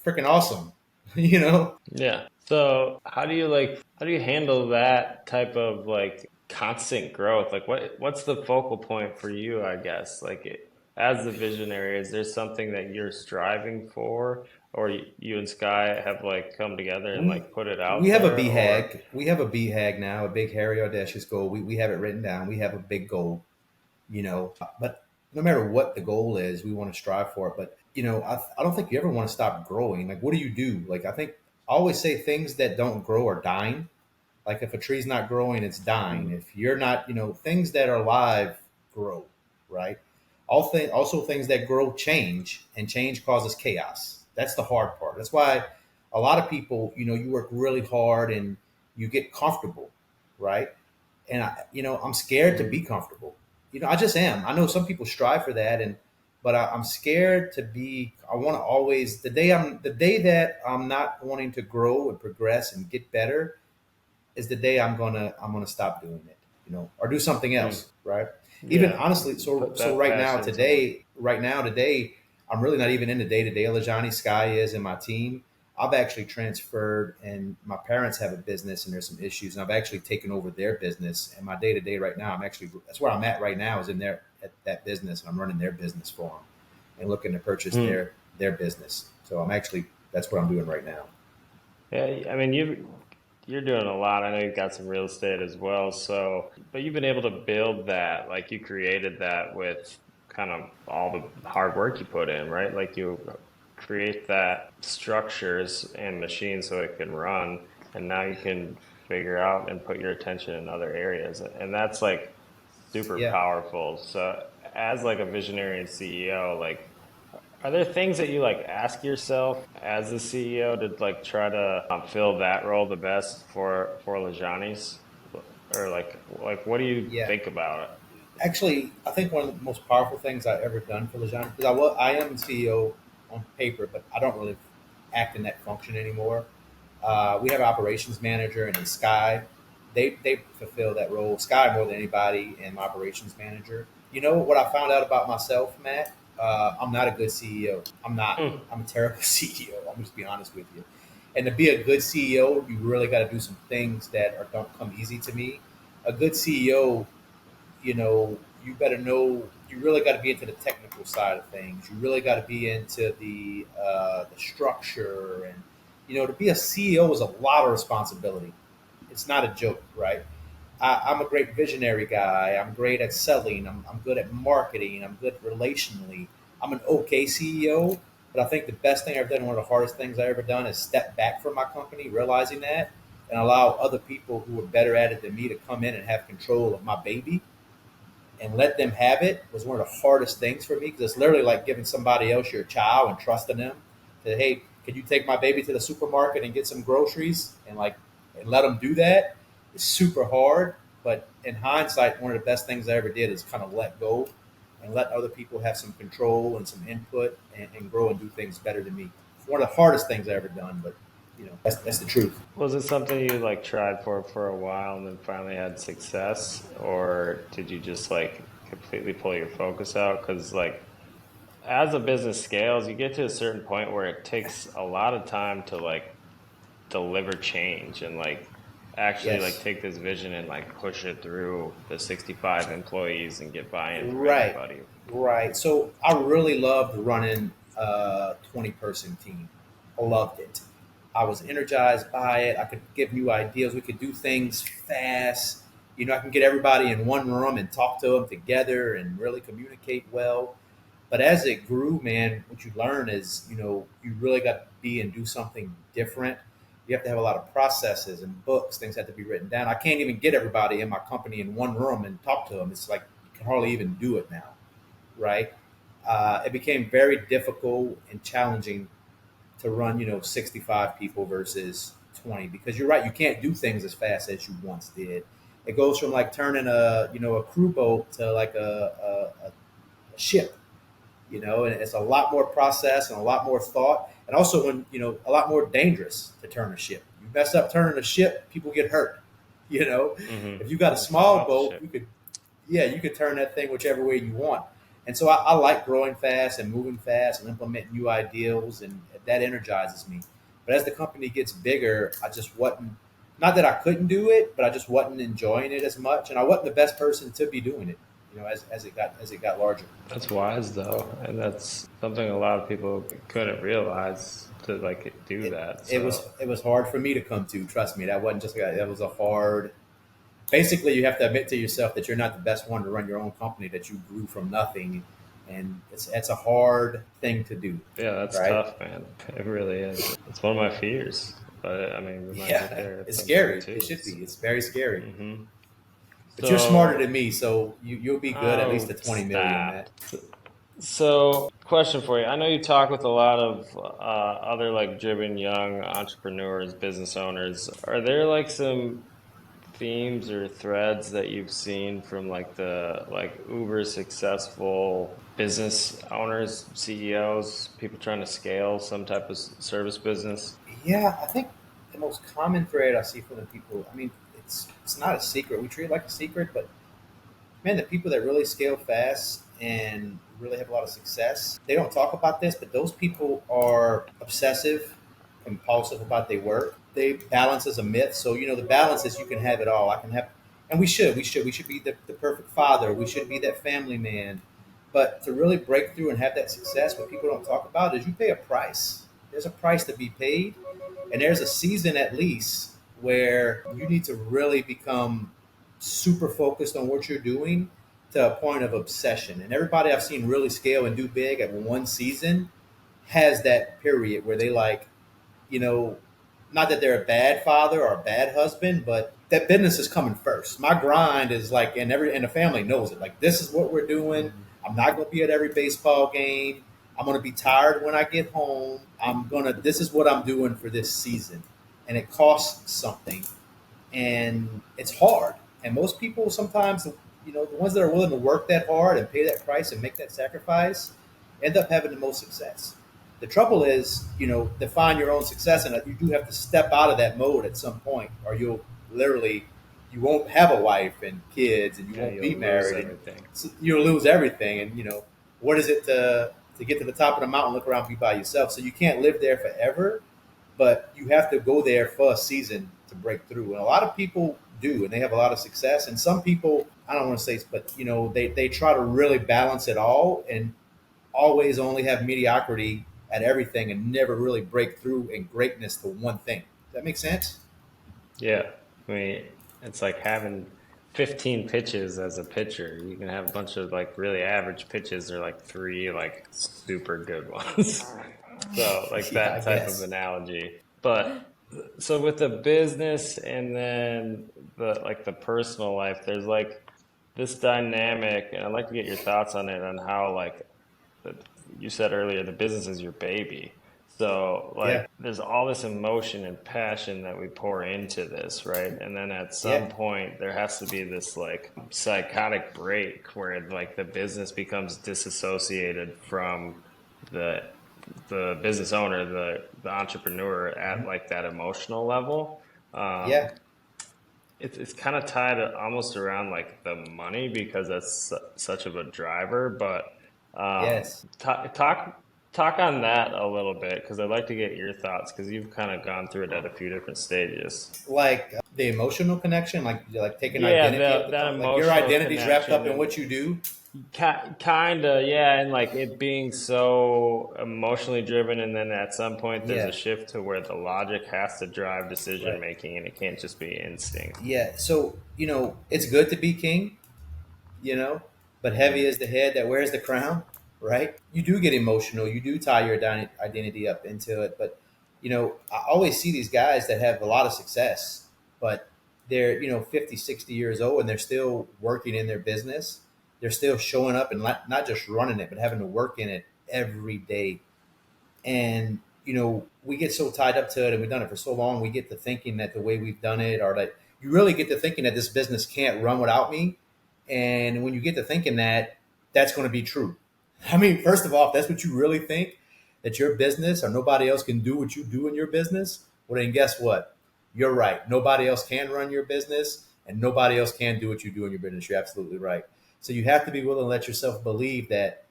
freaking awesome," you know?
yeah. So how do you handle that type of like constant growth? Like what's the focal point for you, I guess? As the visionary, is there something that you're striving for, or you and Sky have like come together and
We
like put it
we
out
have a
there, or
BHAG. We have a BHAG now, a big, hairy, audacious goal. We have it written down. We have a big goal, but no matter what the goal is, we want to strive for it. But I don't think you ever want to stop growing. Like, what do you do? Like, I think I always say things that don't grow are dying. Like, if a tree's not growing, it's dying.
mm,
If you're not, things that are alive grow, right? Also things that grow change, and change causes chaos. That's the hard part. That's why a lot of people, you work really hard and you get comfortable, right? And I'm scared to be
mm,
comfortable. I just am. I know some people strive for that, but I'm scared to be. I want to always the day that I'm not wanting to grow and progress and get better is the day I'm gonna stop doing it, or do something
mm.
else, right? Even
Yeah,
honestly, so
put
so
that passion to work.
right now today, I'm really not even in the day to day. Lajaunie, Sky is, and my team. I've actually transferred, and my parents have a business, and there's some issues, and I've actually taken over their business. And my day to day right now, that's where I'm at right now, is in at that business, and I'm running their business for them and looking to purchase
Mm.
their business. So that's what I'm doing right now.
Yeah, I mean you're doing a lot. I know you've got some real estate as well. So, but you've been able to build that, like you created that with kind of all the hard work you put in, right? Like you create that structures and machines so it can run, and now you can figure out and put your attention in other areas. And that's like super
Yeah.
powerful. So, as like a visionary and CEO, like are there things that you like ask yourself as the CEO to like try to fill that role the best for Lajani's, or like what do you
Yeah.
think about it?
Actually, I think one of the most powerful things I've ever done for Lajaunie, because I am CEO on paper, but I don't really act in that function anymore. We have an operations manager, and then Sky, they fulfill that role. Sky more than anybody, and my operations manager. You know what I found out about myself, Matt? I'm not a good CEO. I'm not.
Hmm.
I'm a terrible CEO. I'm just be honest with you. And to be a good CEO, you really got to do some things that don't come easy to me. A good CEO, you better know. You really got to be into the technical side of things. You really got to be into the structure, and to be a CEO is a lot of responsibility. It's not a joke, right? I'm a great visionary guy. I'm great at selling. I'm good at marketing. I'm good relationally. I'm an okay CEO, but I think the best thing I've done, one of the hardest things I've ever done, is step back from my company, realizing that, and allow other people who are better at it than me to come in and have control of my baby and let them have it was one of the hardest things for me, because it's literally like giving somebody else your child and trusting them to, hey, can you take my baby to the supermarket and get some groceries, and let them do that. It's super hard, but in hindsight, one of the best things I ever did is kind of let go and let other people have some control and some input, and grow and do things better than me. It's one of the hardest things I ever done, but that's the truth.
Was it something you like tried for a while and then finally had success, or did you just like completely pull your focus out? Because like as a business scales, you get to a certain point where it takes a lot of time to like deliver change and like actually like
Yes.
take this vision and like push it through the 65 employees and get buy-in from
Right,
everybody.
right. So I really loved running a 20-person team. I loved it. I was energized by it. I could give new ideas. We could do things fast. I can get everybody in one room and talk to them together and really communicate well. But as it grew, man, what you learn is, you really got to be and do something different. You have to have a lot of processes and books. Things have to be written down. I can't even get everybody in my company in one room and talk to them. It's like you can hardly even do it now, right? It became very difficult and challenging to run, 65 people versus 20, because you're right. You can't do things as fast as you once did. It goes from like turning a crew boat to like a ship. And it's a lot more process and a lot more thought, and also when a lot more dangerous to turn a ship. You mess up turning a ship, people get hurt. You know,
Hmm.
if you got a
It's a
small
model
boat,
ship.
you could turn that thing whichever way you want. And so I like growing fast and moving fast and implementing new ideals, and that energizes me. But as the company gets bigger, I just wasn't, not that I couldn't do it, but I just wasn't enjoying it as much, and I wasn't the best person to be doing it. As it got larger.
That's wise though, and that's something a lot of people couldn't realize to like do
It,
that.
it
So
was it was hard for me to come to. Trust me, that wasn't just that was a hard. Basically, you have to admit to yourself that you're not the best one to run your own company. That you grew from nothing, and it's a hard thing to do,
yeah, that's
right?
tough, man. It really is. It's one of my fears, but I mean, we might get
Yeah,
there at
it's
some point
scary. It
too.
should be. It's very scary.
Hmm.
But you're smarter
So,
than me, so you'll be good at least
oh,
to 20 million,
stop.
Matt.
So, question for you. I know you talk with a lot of other like driven young entrepreneurs, business owners. Are there like some themes or threads that you've seen from like the like uber successful business owners, CEOs, people trying to scale some type of service business?
Yeah, I think the most common thread I see from the people. I mean, it's not a secret. We treat it like a secret, but man, the people that really scale fast and really have a lot of success, they don't talk about this, but those people are obsessive, compulsive about their work. They balance is a myth. So, the balance is you can have it all. I can have, and we should be the perfect father. We should be that family man. But to really break through and have that success, what people don't talk about is you pay a price. There's a price to be paid, and there's a season at least where you need to really become super focused on what you're doing to a point of obsession. And everybody I've seen really scale and do big at one season has that period where they like, you know, not that they're a bad father or a bad husband, but that business is coming first. My grind is like, and the family knows it. Like, this is what we're doing. I'm not going to be at every baseball game. I'm going to be tired when I get home. This is what I'm doing for this season. And it costs something, and it's hard. And most people sometimes, the ones that are willing to work that hard and pay that price and make that sacrifice, end up having the most success. The trouble is, define your own success, and you do have to step out of that mode at some point, or you won't have a wife and kids, and you
Yeah,
won't be
you'll lose
married, and
everything.
you'll lose everything. And what is it to get to the top of the mountain, look around, be by yourself? So you can't live there forever, but you have to go there for a season to break through. And a lot of people do, and they have a lot of success. And some people, I don't want to say, but they try to really balance it all and always only have mediocrity at everything and never really break through in greatness to one thing. Does that make sense?
Yeah, I mean, it's like having 15 pitches as a pitcher. You can have a bunch of like really average pitches or like three like super good ones. So like
Yeah, I
that type of
guess.
analogy. But so with the business and then the personal life, there's like this dynamic, and I'd like to get your thoughts on it on how like that you said earlier, the business is your baby. So
Yeah,
like there's all this emotion and passion that we pour into this, right? And then at some
yeah,
point there has to be this like psychotic break where like the business becomes disassociated from the the business owner, the entrepreneur at like that emotional level.
yeah,
Um, it's kind of tied almost around like the money because that's such of a driver. But
yes.
talk on that a little bit because I'd like to get your thoughts because you've kind of gone through it at a few different stages.
Like the emotional connection, like taking
Yeah,
identity of the
that
company, like your
emotional
identity's wrapped up
connection
in
and
what you do.
kinda, yeah, and like it being so emotionally driven, and then at some point there's a
Yeah,
shift to where the logic has to drive decision
right.
making, and it can't just be instinct.
Yeah, so it's good to be king, you know, but heavy is the head that wears the crown, right? You do get emotional. You do tie your identity up into it. But, I always see these guys that have a lot of success, but they're, 50, 60 years old and they're still working in their business. They're still showing up and not just running it, but having to work in it every day. And we get so tied up to it, and we've done it for so long, we get to thinking that the way we've done it, or that you really get to thinking that this business can't run without me. And when you get to thinking that, that's going to be true. I mean, first of all, if that's what you really think, that your business or nobody else can do what you do in your business, well, then guess what? You're right. Nobody else can run your business and nobody else can do what you do in your business. You're absolutely right. So you have to be willing to let yourself believe that,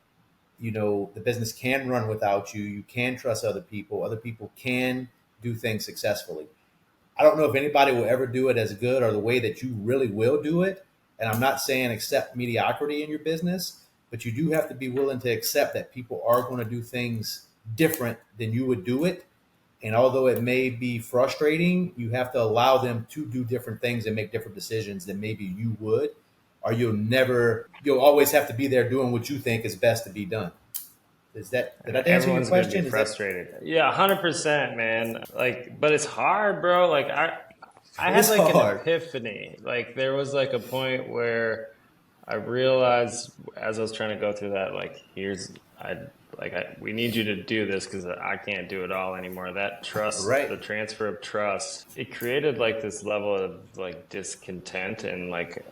the business can run without you. You can trust other people. Other people can do things successfully. I don't know if anybody will ever do it as good or the way that you really will do it. And I'm not saying accept mediocrity in your business, but you do have to be willing to accept that people are going to do things different than you would do it. And although it may be frustrating, you have to allow them to do different things and make different decisions than maybe you would, or you'll always have to be there doing what you think is best to be done. Did I answer your
Everyone's gonna be
question? Is that
frustrated. Yeah, 100%, man. Like, but it's hard, bro. Like I
it
had
is
like an
hard.
epiphany. Like there was like a point where I realized as I was trying to go through that, like we need you to do this because I can't do it all anymore. That trust,
Right.
the transfer of trust, it created like this level of like discontent and like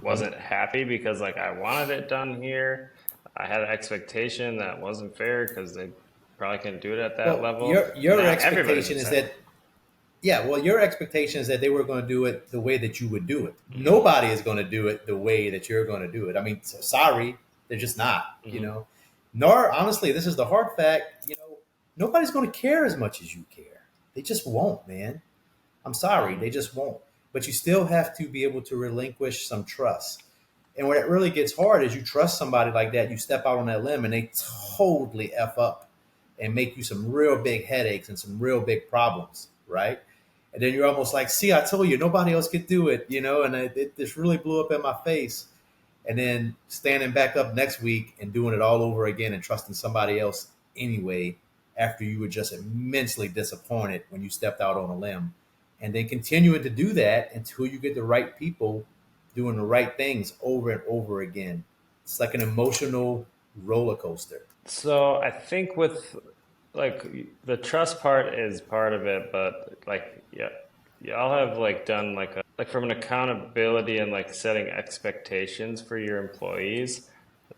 wasn't happy because like I wanted it done here. I had an expectation that wasn't fair because they probably couldn't do it at that
Well,
level.
your
Now everybody's
expectation is
upset.
that your expectation is that they were going to do it the way that you would do it. Nobody is going to do it the way that you're going to do it. I mean, so sorry, they're just not.
Hmm.
Nor honestly, this is the hard fact. Nobody's going to care as much as you care. They just won't, man. I'm sorry,
Hmm.
they just won't. But you still have to be able to relinquish some trust. And where it really gets hard is you trust somebody like that, you step out on that limb and they totally F up and make you some real big headaches and some real big problems, right? And then you're almost like, see, I told you, nobody else could do it, and it just really blew up in my face. And then standing back up next week and doing it all over again and trusting somebody else anyway, after you were just immensely disappointed when you stepped out on a limb. And then continuing to do that until you get the right people doing the right things over and over again. It's like an emotional roller coaster.
So I think with like the trust part is part of it, but like yeah, y'all have like done like from an accountability and like setting expectations for your employees.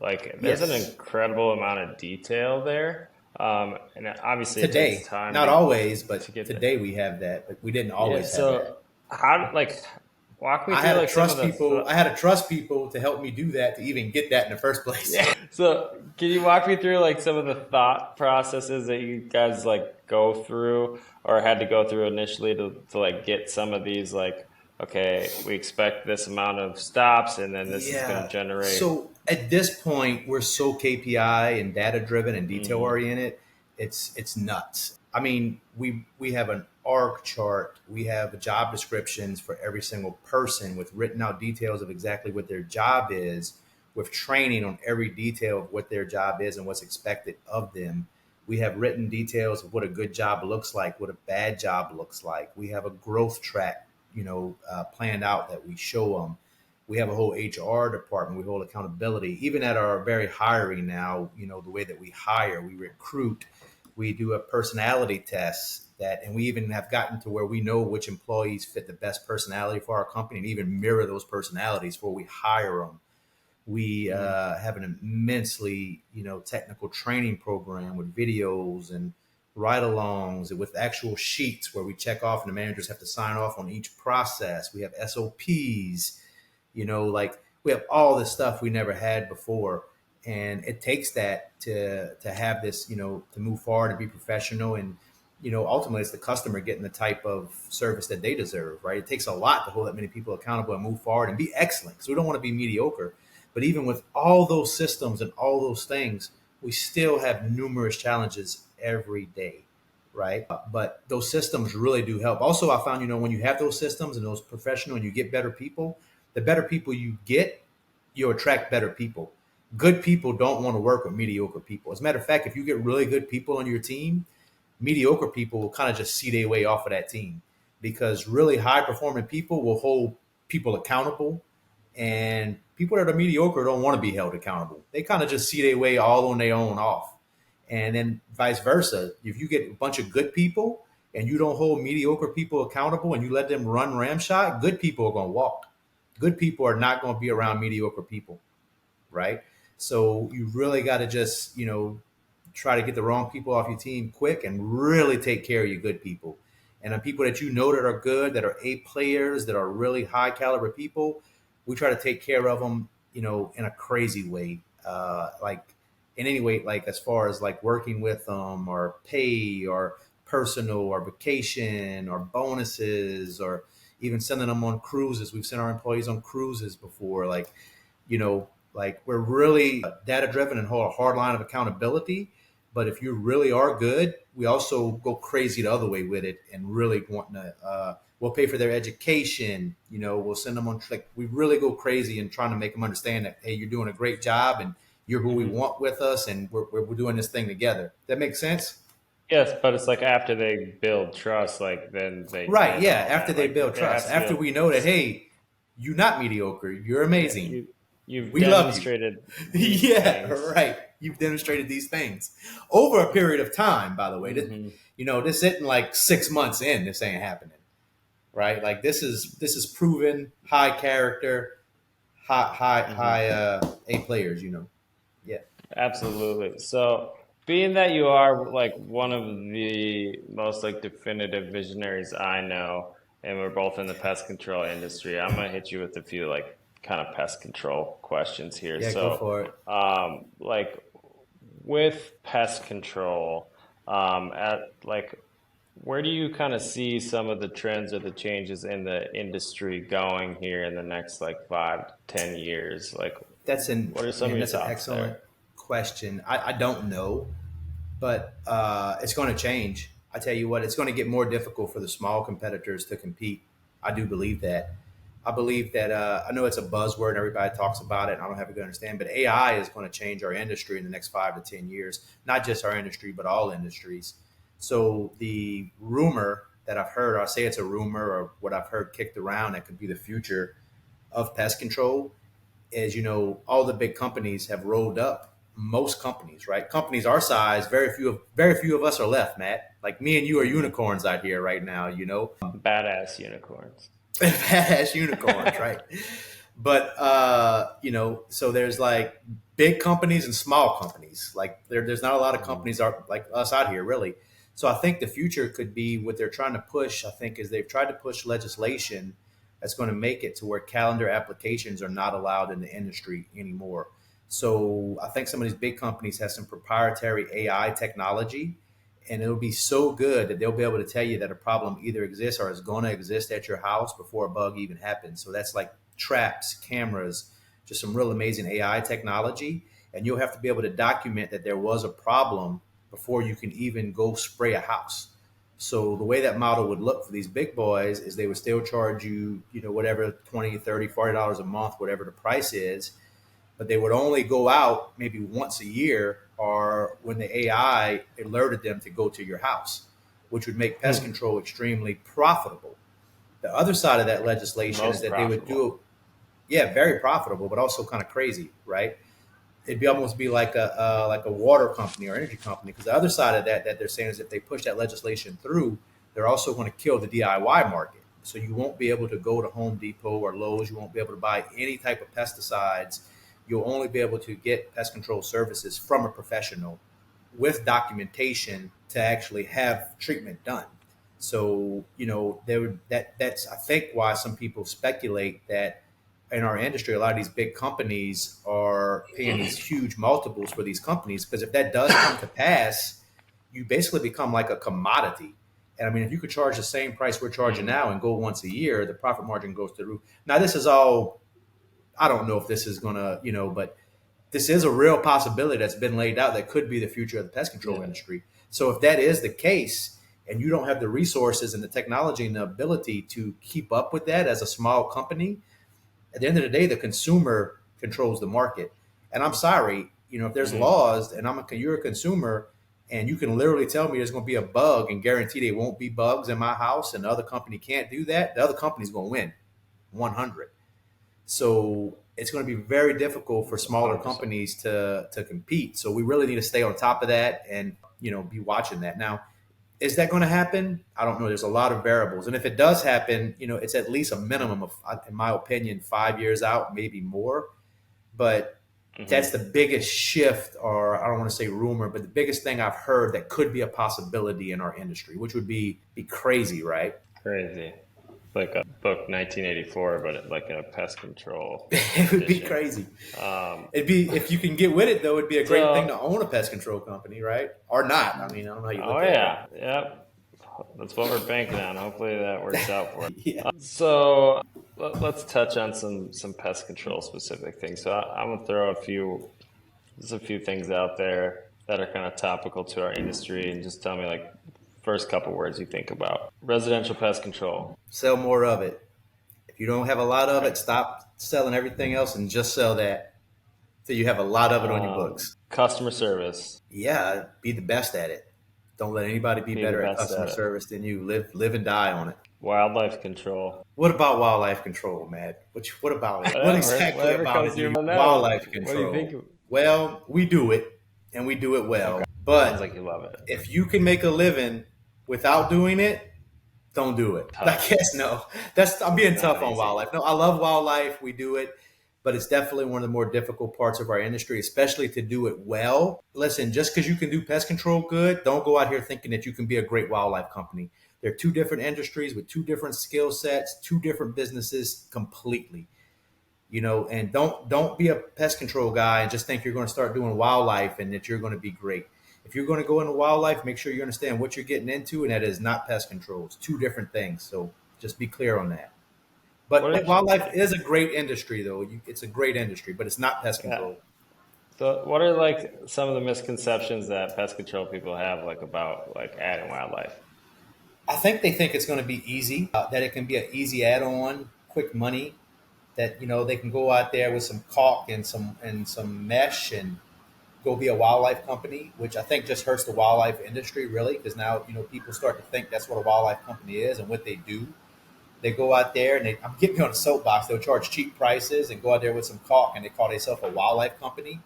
Like there's an
Yes.
incredible amount of detail there, and obviously it takes
Today,
time
not always,
to
but
get there.
today we have that, but we didn't
Yeah.
always have that.
So how like walk me through like some of the
I had to trust people to help me do that to even get that in the first place.
yeah. So can you walk me through like some of the thought processes that you guys like go through or had to go through initially to like get some of these like, okay, we expect this amount of stops and then this is going to
Yeah.
generate.
So at this point, we're so KPI and data driven and detail
Hmm.
oriented. It's nuts. I mean, we have an org chart. We have job descriptions for every single person with written out details of exactly what their job is, with training on every detail of what their job is and what's expected of them. We have written details of what a good job looks like, what a bad job looks like. We have a growth track, planned out that we show them. We have a whole HR department. We hold accountability. Even at our very hiring now, the way that we hire, we recruit, we do a personality test and we even have gotten to where we know which employees fit the best personality for our company and even mirror those personalities before we hire them. We have an immensely, technical training program with videos and ride-alongs with actual sheets where we check off and the managers have to sign off on each process. We have SOPs, like we have all this stuff we never had before. And it takes that to have this, to move forward and be professional. And, ultimately it's the customer getting the type of service that they deserve, right? It takes a lot to hold that many people accountable and move forward and be excellent. So we don't want to be mediocre. But even with all those systems and all those things, we still have numerous challenges every day, right? But those systems really do help. Also, I found, when you have those systems and those professional and you get better people, the better people you get, you attract better people. Good people don't want to work with mediocre people. As a matter of fact, if you get really good people on your team, mediocre people will kind of just see their way off of that team because really high performing people will hold people accountable, and people that are mediocre don't want to be held accountable. They kind of just see their way all on their own off. And then vice versa. If you get a bunch of good people and you don't hold mediocre people accountable and you let them run ramshot, good people are going to walk. Good people are not going to be around mediocre people, right? So you really got to just, try to get the wrong people off your team quick and really take care of your good people. And the people that you know that are good, that are A players, that are really high caliber people, we try to take care of them, in a crazy way. Like in any way, like as far as like working with them or pay or personal or vacation or bonuses or even sending them on cruises. We've sent our employees on cruises before. Like we're really data driven and hold a hard line of accountability. But if you really are good, we also go crazy the other way with it and really want to. We'll pay for their education. We'll send them on. Like we really go crazy and trying to make them understand that hey, you're doing a great job and you're who we
Hmm.
want with us, and we're doing this thing together. That makes sense.
Yes, but it's like after they build trust, like then they
Right.
take
Yeah.
all
After
that.
they
Like
build
there
trust,
has to be
after we know that, hey, you're not mediocre, you're
yeah,
amazing.
you've
We love you.
demonstrated these
Yeah.
things.
Right. You've demonstrated these things over a period of time, by the way.
Hmm.
This isn't like 6 months in, this ain't happening. Right. Like this is proven high character,
Hmm.
high A players. Yeah.
Absolutely. So, being that you are like one of the most like definitive visionaries I know, and we're both in the pest control industry, I'm gonna hit you with a few like kind of pest control questions here.
Yeah, go
So,
for it.
like with pest control, at like where do you kind of see some of the trends or the changes in the industry going here in the next like 5 to 10 years? Like, what are some of your
That's an
thoughts
excellent
there?
question. I don't know, but it's going to change. I tell you what, it's going to get more difficult for the small competitors to compete. I do believe that. I believe that I know it's a buzzword and everybody talks about it. And I don't have a good understand, but AI is going to change our industry in the next 5 to 10 years. Not just our industry, but all industries. So the rumor that I've heard, I'll say it's a rumor or what I've heard kicked around that could be the future of pest control is all the big companies have rolled up. Most companies, right? Companies our size, very few of us are left, Matt. Like me and you are
Hmm.
unicorns out here right now.
Badass unicorns.
Badass unicorns, right? But so there's like big companies and small companies. Like there's not a lot of
Hmm.
companies are like us out here, really. So I think the future could be what they're trying to push. I think is they've tried to push legislation that's going to make it to where calendar applications are not allowed in the industry anymore. So I think some of these big companies have some proprietary AI technology, and it'll be so good that they'll be able to tell you that a problem either exists or is going to exist at your house before a bug even happens. So that's like traps, cameras, just some real amazing AI technology. And you'll have to be able to document that there was a problem before you can even go spray a house. So the way that model would look for these big boys is they would still charge you, whatever, 20, 30, $40 a month, whatever the price is, but they would only go out maybe once a year or when the AI alerted them to go to your house, which would make pest
Hmm.
control extremely profitable. The other side of that legislation is
Most
that they would
profitable.
do, yeah, very profitable, but also kind of crazy, right? It'd be almost be like a water company or energy company, because the other side of that they're saying is if they push that legislation through, they're also going to kill the DIY market. So you won't be able to go to Home Depot or Lowe's. You won't be able to buy any type of pesticides. You'll only be able to get pest control services from a professional with documentation to actually have treatment done. So that's I think why some people speculate that in our industry, a lot of these big companies are paying these huge multiples for these companies, because if that does come to pass, you basically become like a commodity. And I mean, if you could charge the same price we're charging
Hmm.
now and go once a year, the profit margin goes to the roof. Now, this is all, I don't know if this is going to, but this is a real possibility that's been laid out that could be the future of the pest control
Yeah.
industry. So if that is the case, and you don't have the resources and the technology and the ability to keep up with that as a small company, at the end of the day, the consumer controls the market. And I'm sorry, if there's
Hmm.
laws and you're a consumer and you can literally tell me there's going to be a bug and guarantee there won't be bugs in my house, and the other company can't do that, the other company's going to win 100. So it's going to be very difficult for smaller
100%.
companies to compete. So we really need to stay on top of that and be watching that. Now, is that going to happen? I don't know. There's a lot of variables, and if it does happen, it's at least a minimum of, in my opinion, 5 years out, maybe more. But That's
Hmm.
the biggest shift, or I don't want to say rumor, but the biggest thing I've heard that could be a possibility in our industry, which would be crazy, right?
Crazy. Like a book 1984, but like a pest control
It would be
edition.
crazy.
Um,
It'd be, if you can get with it though, it'd be a great thing
so,
to own a pest control company, right? Or not. I mean, I don't know how you
oh
look at it.
yeah, yep. That's what we're banking on. Hopefully that works out for us.
Yeah.
So let's touch on some pest control specific things. So I'm gonna throw there's a few things out there that are kind of topical to our industry, and just tell me like first couple words you think about. Residential pest control.
Sell more of it. If you don't have a lot of
Okay.
it, stop selling everything else and just sell that so you have a lot of it on your books.
Customer service.
Yeah, be the best at it. Don't let anybody be
Be the
better at
best
customer
at it.
service than you. Live and die on it.
Wildlife control.
What about wildlife control, Matt? What about it? What exactly
Whatever
about
comes
it
to
do
your
you
mind now.
wildlife
What do you
control?
think?
Well, we do it and we do it
Okay.
well.
Sounds
But
like you love it.
if you can make a living without doing it, don't do it. I
Tough.
guess no. I'm being tough
Not
on
easy.
wildlife. No, I love wildlife. We do it, but it's definitely one of the more difficult parts of our industry, especially to do it well. Listen, just because you can do pest control good, don't go out here thinking that you can be a great wildlife company. They're two different industries with two different skill sets, two different businesses completely. And don't be a pest control guy and just think you're going to start doing wildlife and that you're going to be great. If you're going to go into wildlife, make sure you understand what you're getting into, and that is not pest control. It's two different things. So just be clear on that.
What
But
are
wildlife is a great industry, though. It's a great industry, but it's not pest
yeah.
control.
So what are like some of the misconceptions that pest control people have like about like adding wildlife?
I think they think it's going to be easy, that it can be an easy add-on, quick money, that they can go out there with some caulk and some mesh and go be a wildlife company, which I think just hurts the wildlife industry really, because now people start to think that's what a wildlife company is and what they do. They go out there and I'm getting me on a soapbox. They'll charge cheap prices and go out there with some caulk and they call themselves a wildlife company.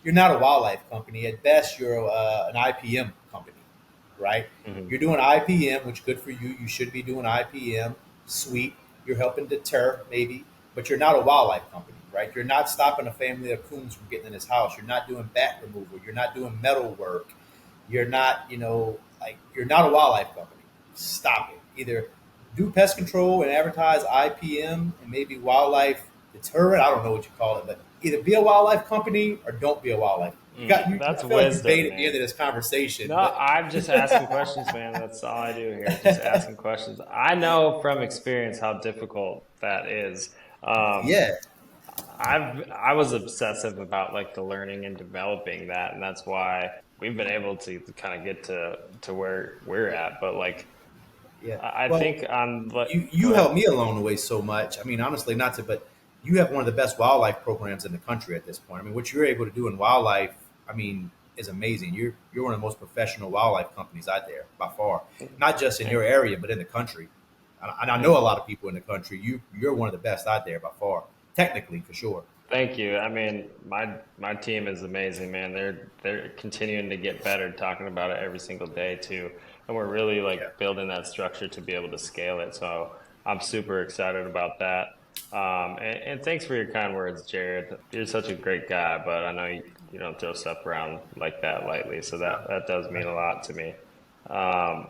You're not a wildlife company. At best, you're an IPM company, right?
Hmm.
You're doing IPM, which good for you. You should be doing IPM. Sweet. You're helping deter maybe, but you're not a wildlife company, right? You're not stopping a family of coons from getting in this house. You're not doing bat removal. You're not doing metal work. You're not, you're not a wildlife company. Stop it. Either do pest control and advertise IPM and maybe wildlife deterrent. I don't know what you call it, but either be a wildlife company or don't be a wildlife.
That's
I feel like you
wisdom,
baited me
man.
into this conversation,
No,
but
I'm just asking questions, man. That's all I do here. Just asking questions. I know from experience how difficult that is. Um,
yeah,
I was obsessive about like the learning and developing that, and that's why we've been able to kind of get to where we're at. But like,
yeah.
I
Well,
think on like,
you
go ahead.
helped me along the way so much. I mean, honestly, not to, but you have one of the best wildlife programs in the country at this point. I mean, what you're able to do in wildlife, I mean, is amazing. You're one of the most professional wildlife companies out there by far, not just in
Thank
your
you.
area, but in the country. And I know
Thank
a
you.
lot of people in the country. You're one of the best out there by far, technically for sure.
Thank you. I mean, my team is amazing, man. They're continuing to get better, talking about it every single day too. And we're really
Yeah.
like building that structure to be able to scale it. So I'm super excited about that. And thanks for your kind words, Jared. You're such a great guy, but I know you don't throw stuff around like that lightly. So
No.
that does mean a lot to me. Um,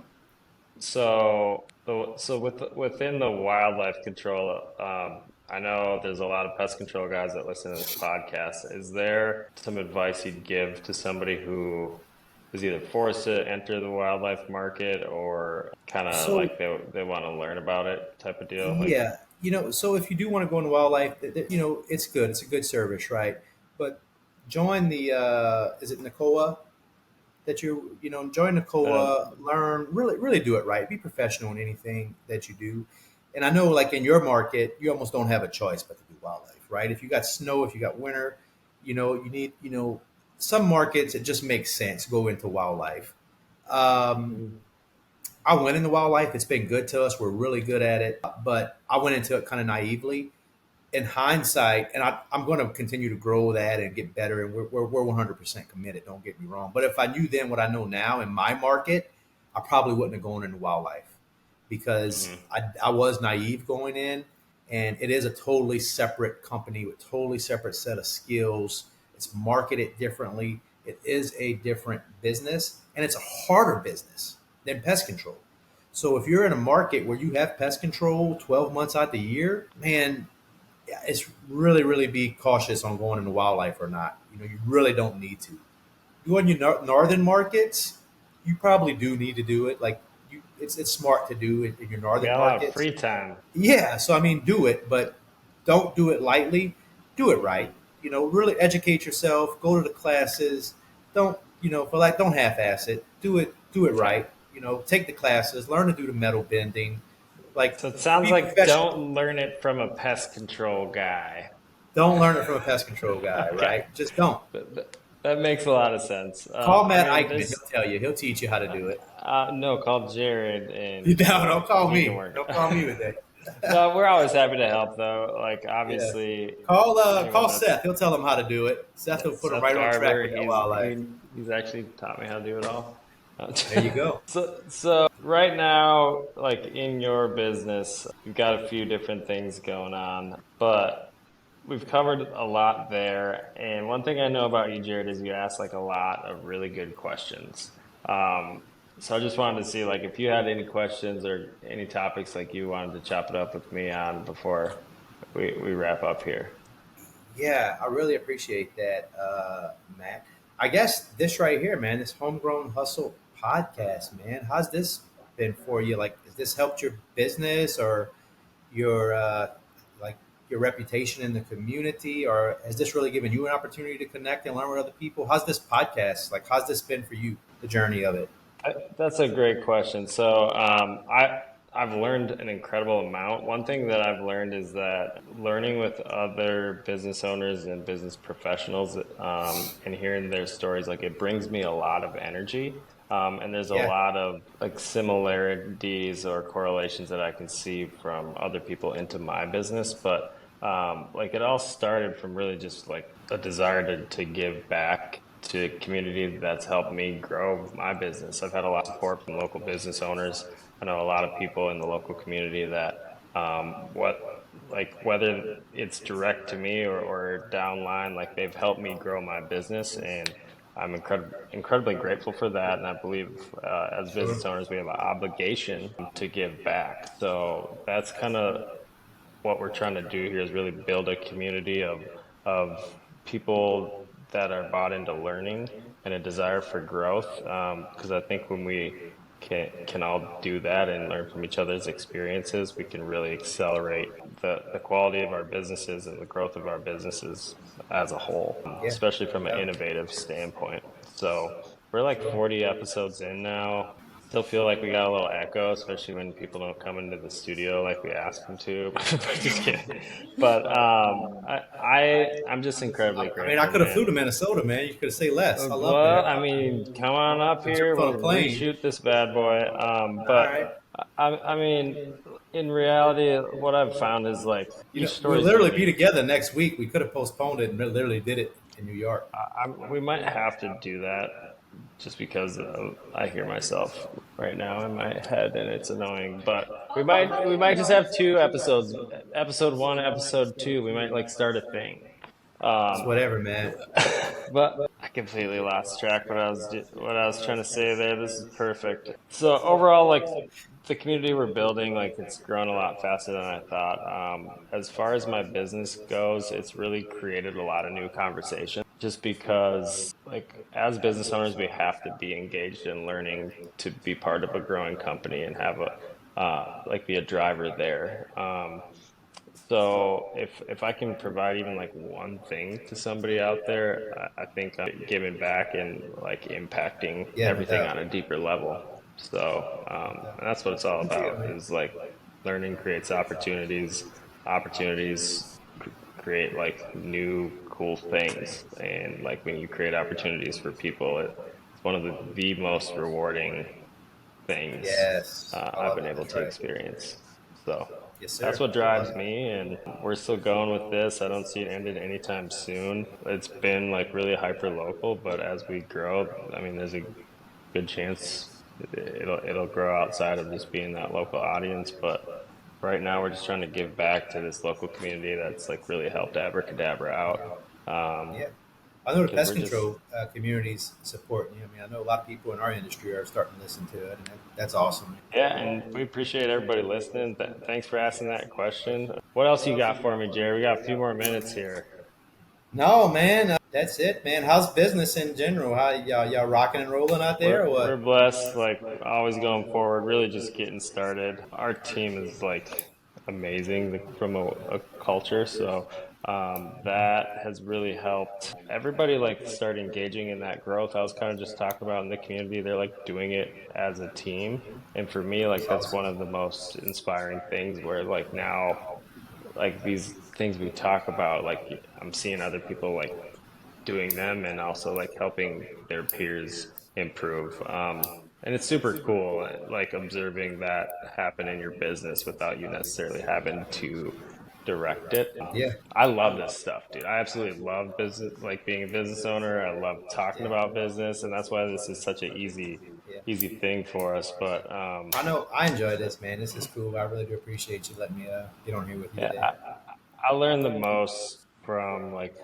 within the wildlife control, I know there's a lot of pest control guys that listen to this podcast. Is there some advice you'd give to somebody who is either forced to enter the wildlife market or kind of
So
like they want to learn about it type of deal? Like,
yeah, so if you do want to go into wildlife, it's good. It's a good service, right? But join the is it NACOA that join
uh,
NACOA, learn, really really do it right. Be professional in anything that you do. And I know, like in your market, you almost don't have a choice but to do wildlife, right? If you got snow, if you got winter, you need, some markets it just makes sense go into wildlife. Um,
mhm.
I went into wildlife. It's been good to us. We're really good at it. But I went into it kind of naively. In hindsight, and I'm going to continue to grow that and get better, and we're 100% committed. Don't get me wrong. But if I knew then what I know now in my market, I probably wouldn't have gone into wildlife because
Mhm.
I was naive going in, and it is a totally separate company with totally separate set of skills. It's marketed differently. It is a different business, and it's a harder business than pest control. So if you're in a market where you have pest control 12 months out the year, man, yeah, it's really be cautious on going into wildlife or not. You really don't need to. You in your northern markets, you probably do need to do it. Like it's smart to do it in your
We
northern
got a lot of
markets.
free time.
Yeah, so I mean, do it, but don't do it lightly. Do it right. Really educate yourself. Go to the classes. Don't for like don't half-ass it. Do it. Do it
Okay.
right. Take the classes. Learn to do the metal bending. Like
So it sounds
be
like
professional.
don't learn it from a pest control guy.
Don't learn it from a pest control guy.
Okay.
Right? Just don't.
That makes a lot of sense.
Call
I
Matt
mean,
Eichmann.
there's
He'll tell you. He'll teach you how to do it.
no, call Jared
You
and
don't call
he can
me.
work.
Don't call me with that.
No, we're always happy to help though. Like
Yeah.
obviously anyone
Call
that's
Seth. He'll tell him how to do it. Seth will put him
Seth
right on track
Garber,
with that wildlife.
he's actually taught me how to do it all.
There you go.
So right now, like in your business, you've got a few different things going on, but we've covered a lot there. And one thing I know about you, Jared, is you ask like a lot of really good questions. Um, so I just wanted to see like if you had any questions or any topics like you wanted to chop it up with me on before we wrap up here.
Yeah, I really appreciate that, Matt. I guess this right here, man, this Homegrown Hustle podcast, man, how's this been for you? Like, has this helped your business or your like your reputation in the community, or has this really given you an opportunity to connect and learn with other people? How's this podcast? Like, how's this been for you? The journey of it.
That's a great question. So I've learned an incredible amount. One thing that I've learned is that learning with other business owners and business professionals and hearing their stories, like it brings me a lot of energy. And there's a
Yeah.
lot of like similarities or correlations that I can see from other people into my business. But like it all started from really just like a desire to give back to a community that's helped me grow my business. I've had a lot of support from local business owners. I know a lot of people in the local community that what like whether it's direct to me or downline, like they've helped me grow my business, and I'm incredibly grateful for that. And I believe as business owners, we have an obligation to give back. So that's kind of what we're trying to do here is really build a community of people that are bought into learning and a desire for growth. Because I think when we can all do that and learn from each other's experiences, we can really accelerate the quality of our businesses and the growth of our businesses as a whole,
Yeah.
especially from an
Yeah.
innovative standpoint. So we're like 40 episodes in now. Still feel like we got a little echo, especially when people don't come into the studio like we ask them to. Just kidding. But I'm just incredibly
I mean, I
grateful,
could have flew to
man.
Minnesota, man. You could have said less. I love
Well,
that.
I mean, come on up
We
here.
jumped on a
We'll
plane.
reshoot this bad boy.
All right.
But I mean, in reality, what I've found is like each story
We'll
is
literally be
unique.
together next week. We could have postponed it and literally did it in New York.
We might have to do that just because I hear myself right now in my head and it's annoying. But we might just have two episodes, episode one, episode two. We might like start a thing.
It's
Um,
whatever, man.
but I completely lost track what I was trying to say there. This is perfect. So overall, like the community we're building, like it's grown a lot faster than I thought. As far as my business goes, it's really created a lot of new conversations. Just because, like as business owners, we have to be engaged in learning to be part of a growing company and have a like be a driver there. So if I can provide even like one thing to somebody out there, I think I'm giving back and like impacting
Yeah, no
everything
doubt.
on a deeper level. So and that's what it's all
Good deal,
about
man.
is like learning creates opportunities, opportunities create like new cool things, and like when you create opportunities for people, it's one of the most rewarding things
Yes, I
I've
love
been
it.
able
That's
to
right.
experience. So
Yes,
that's
sir.
what
I love
drives
it.
me, and we're still going with this. I don't see it ended anytime soon. It's been like really hyper local, but as we grow, I mean, there's a good chance it'll grow outside of just being that local audience. But right now, we're just trying to give back to this local community that's like really helped Abracadabra out. Um,
Yeah. I know the
because
pest
we're just
control communities support you. I mean, I know a lot of people in our industry are starting to listen to it, and that's awesome.
yeah, and we appreciate everybody listening. Thanks for asking that question. What else you got for me, Jerry? We got a few more minutes here.
No, man, that's it, man. How's business in general? How y'all rocking and rolling out there, or
We're
what?
blessed, like always going forward, really just getting started. Our team is like amazing from a culture, so that has really helped everybody like start engaging in that growth. I was kind of just talking about in the community, they're like doing it as a team, and for me, like
That's
that's one
awesome.
of the most inspiring things. Where like now, like these things we talk about, like I'm seeing other people like doing them and also like helping their peers improve. And it's super cool, like observing that happen in your business without you necessarily having to direct it.
Yeah,
I love this stuff, dude. I absolutely love business, like being a business owner. I love talking
yeah,
about business, and that's why this is such an
yeah.
easy thing for us. But
I know I enjoy this, man. This is cool. I really do appreciate you letting me get on here with you
yeah,
today.
I learn the most from like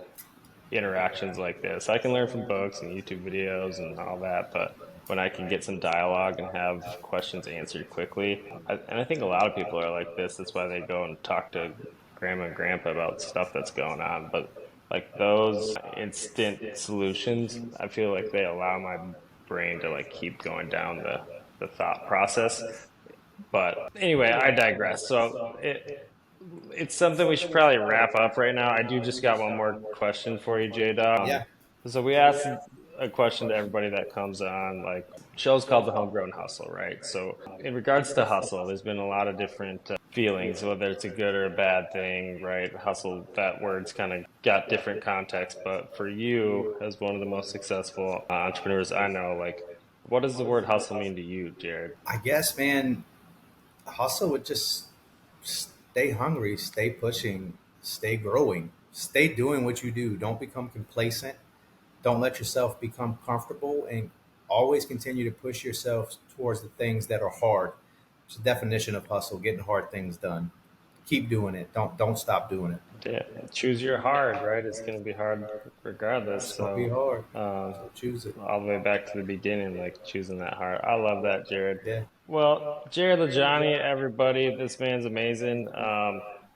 interactions like this. I can learn from books and YouTube videos and all that, but when I can get some dialogue and have questions answered quickly, and I think a lot of people are like this. That's why they go and talk to grandma and grandpa about stuff that's going on. But like those instant solutions, I feel like they allow my brain to like keep going down the thought process. But anyway, I digress. So it's something we should probably wrap up right now. I do just got one more question for you, J Dog.
Yeah.
So we asked a question to everybody that comes on, like show's called the Homegrown Hustle, right? So in regards to hustle, there's been a lot of different feelings, whether it's a good or a bad thing, right? Hustle, that word's kind of got different context, but for you, as one of the most successful entrepreneurs I know, like what does the word hustle mean to you, Jared?
I guess, man, hustle would just stay hungry, stay pushing, stay growing, stay doing what you do. Don't become complacent. Don't let yourself become comfortable, and always continue to push yourself towards the things that are hard. It's the definition of hustle: getting hard things done. Keep doing it. Don't stop doing it.
Yeah, choose your hard, right? It's going to be hard regardless.
It's gonna be
So,
hard.
um,
So choose it.
all the way back to the beginning, like choosing that hard. I love that, Jared.
Yeah.
Well, Jared Lajaunie, everybody, this man's amazing.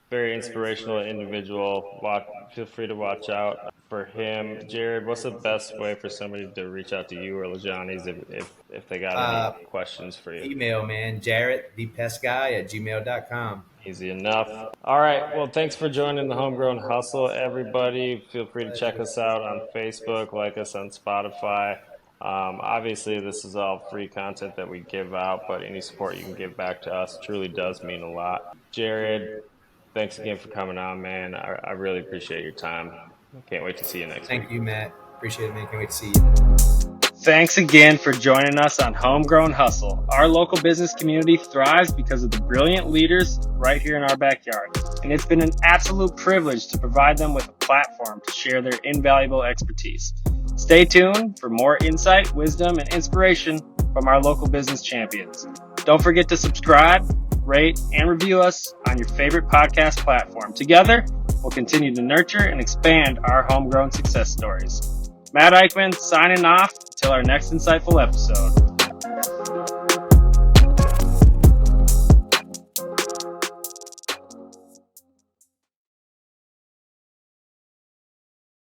Very inspirational individual. Feel free to watch out for him. Jared, what's the best way for somebody to reach out to you or Lajaunie's if they got any
Uh,
questions for you?
email, man. Jarrett, thepestguy@gmail.com.
Easy enough. All right. Well, thanks for joining the Homegrown Hustle, everybody. Feel free to check us out on Facebook, like us on Spotify. Obviously, this is all free content that we give out, but any support you can give back to us truly does mean a lot. Jared, thanks again for coming on, man. I really appreciate your time. Can't wait to see you next week.
Thank you, Matt. Appreciate it, man. Can't wait to see you.
Thanks again for joining us on Homegrown Hustle. Our local business community thrives because of the brilliant leaders right here in our backyard. And it's been an absolute privilege to provide them with a platform to share their invaluable expertise. Stay tuned for more insight, wisdom, and inspiration from our local business champions. Don't forget to subscribe, rate, and review us on your favorite podcast platform. Together, we'll continue to nurture and expand our homegrown success stories. Matt Eichmann signing off until our next insightful episode.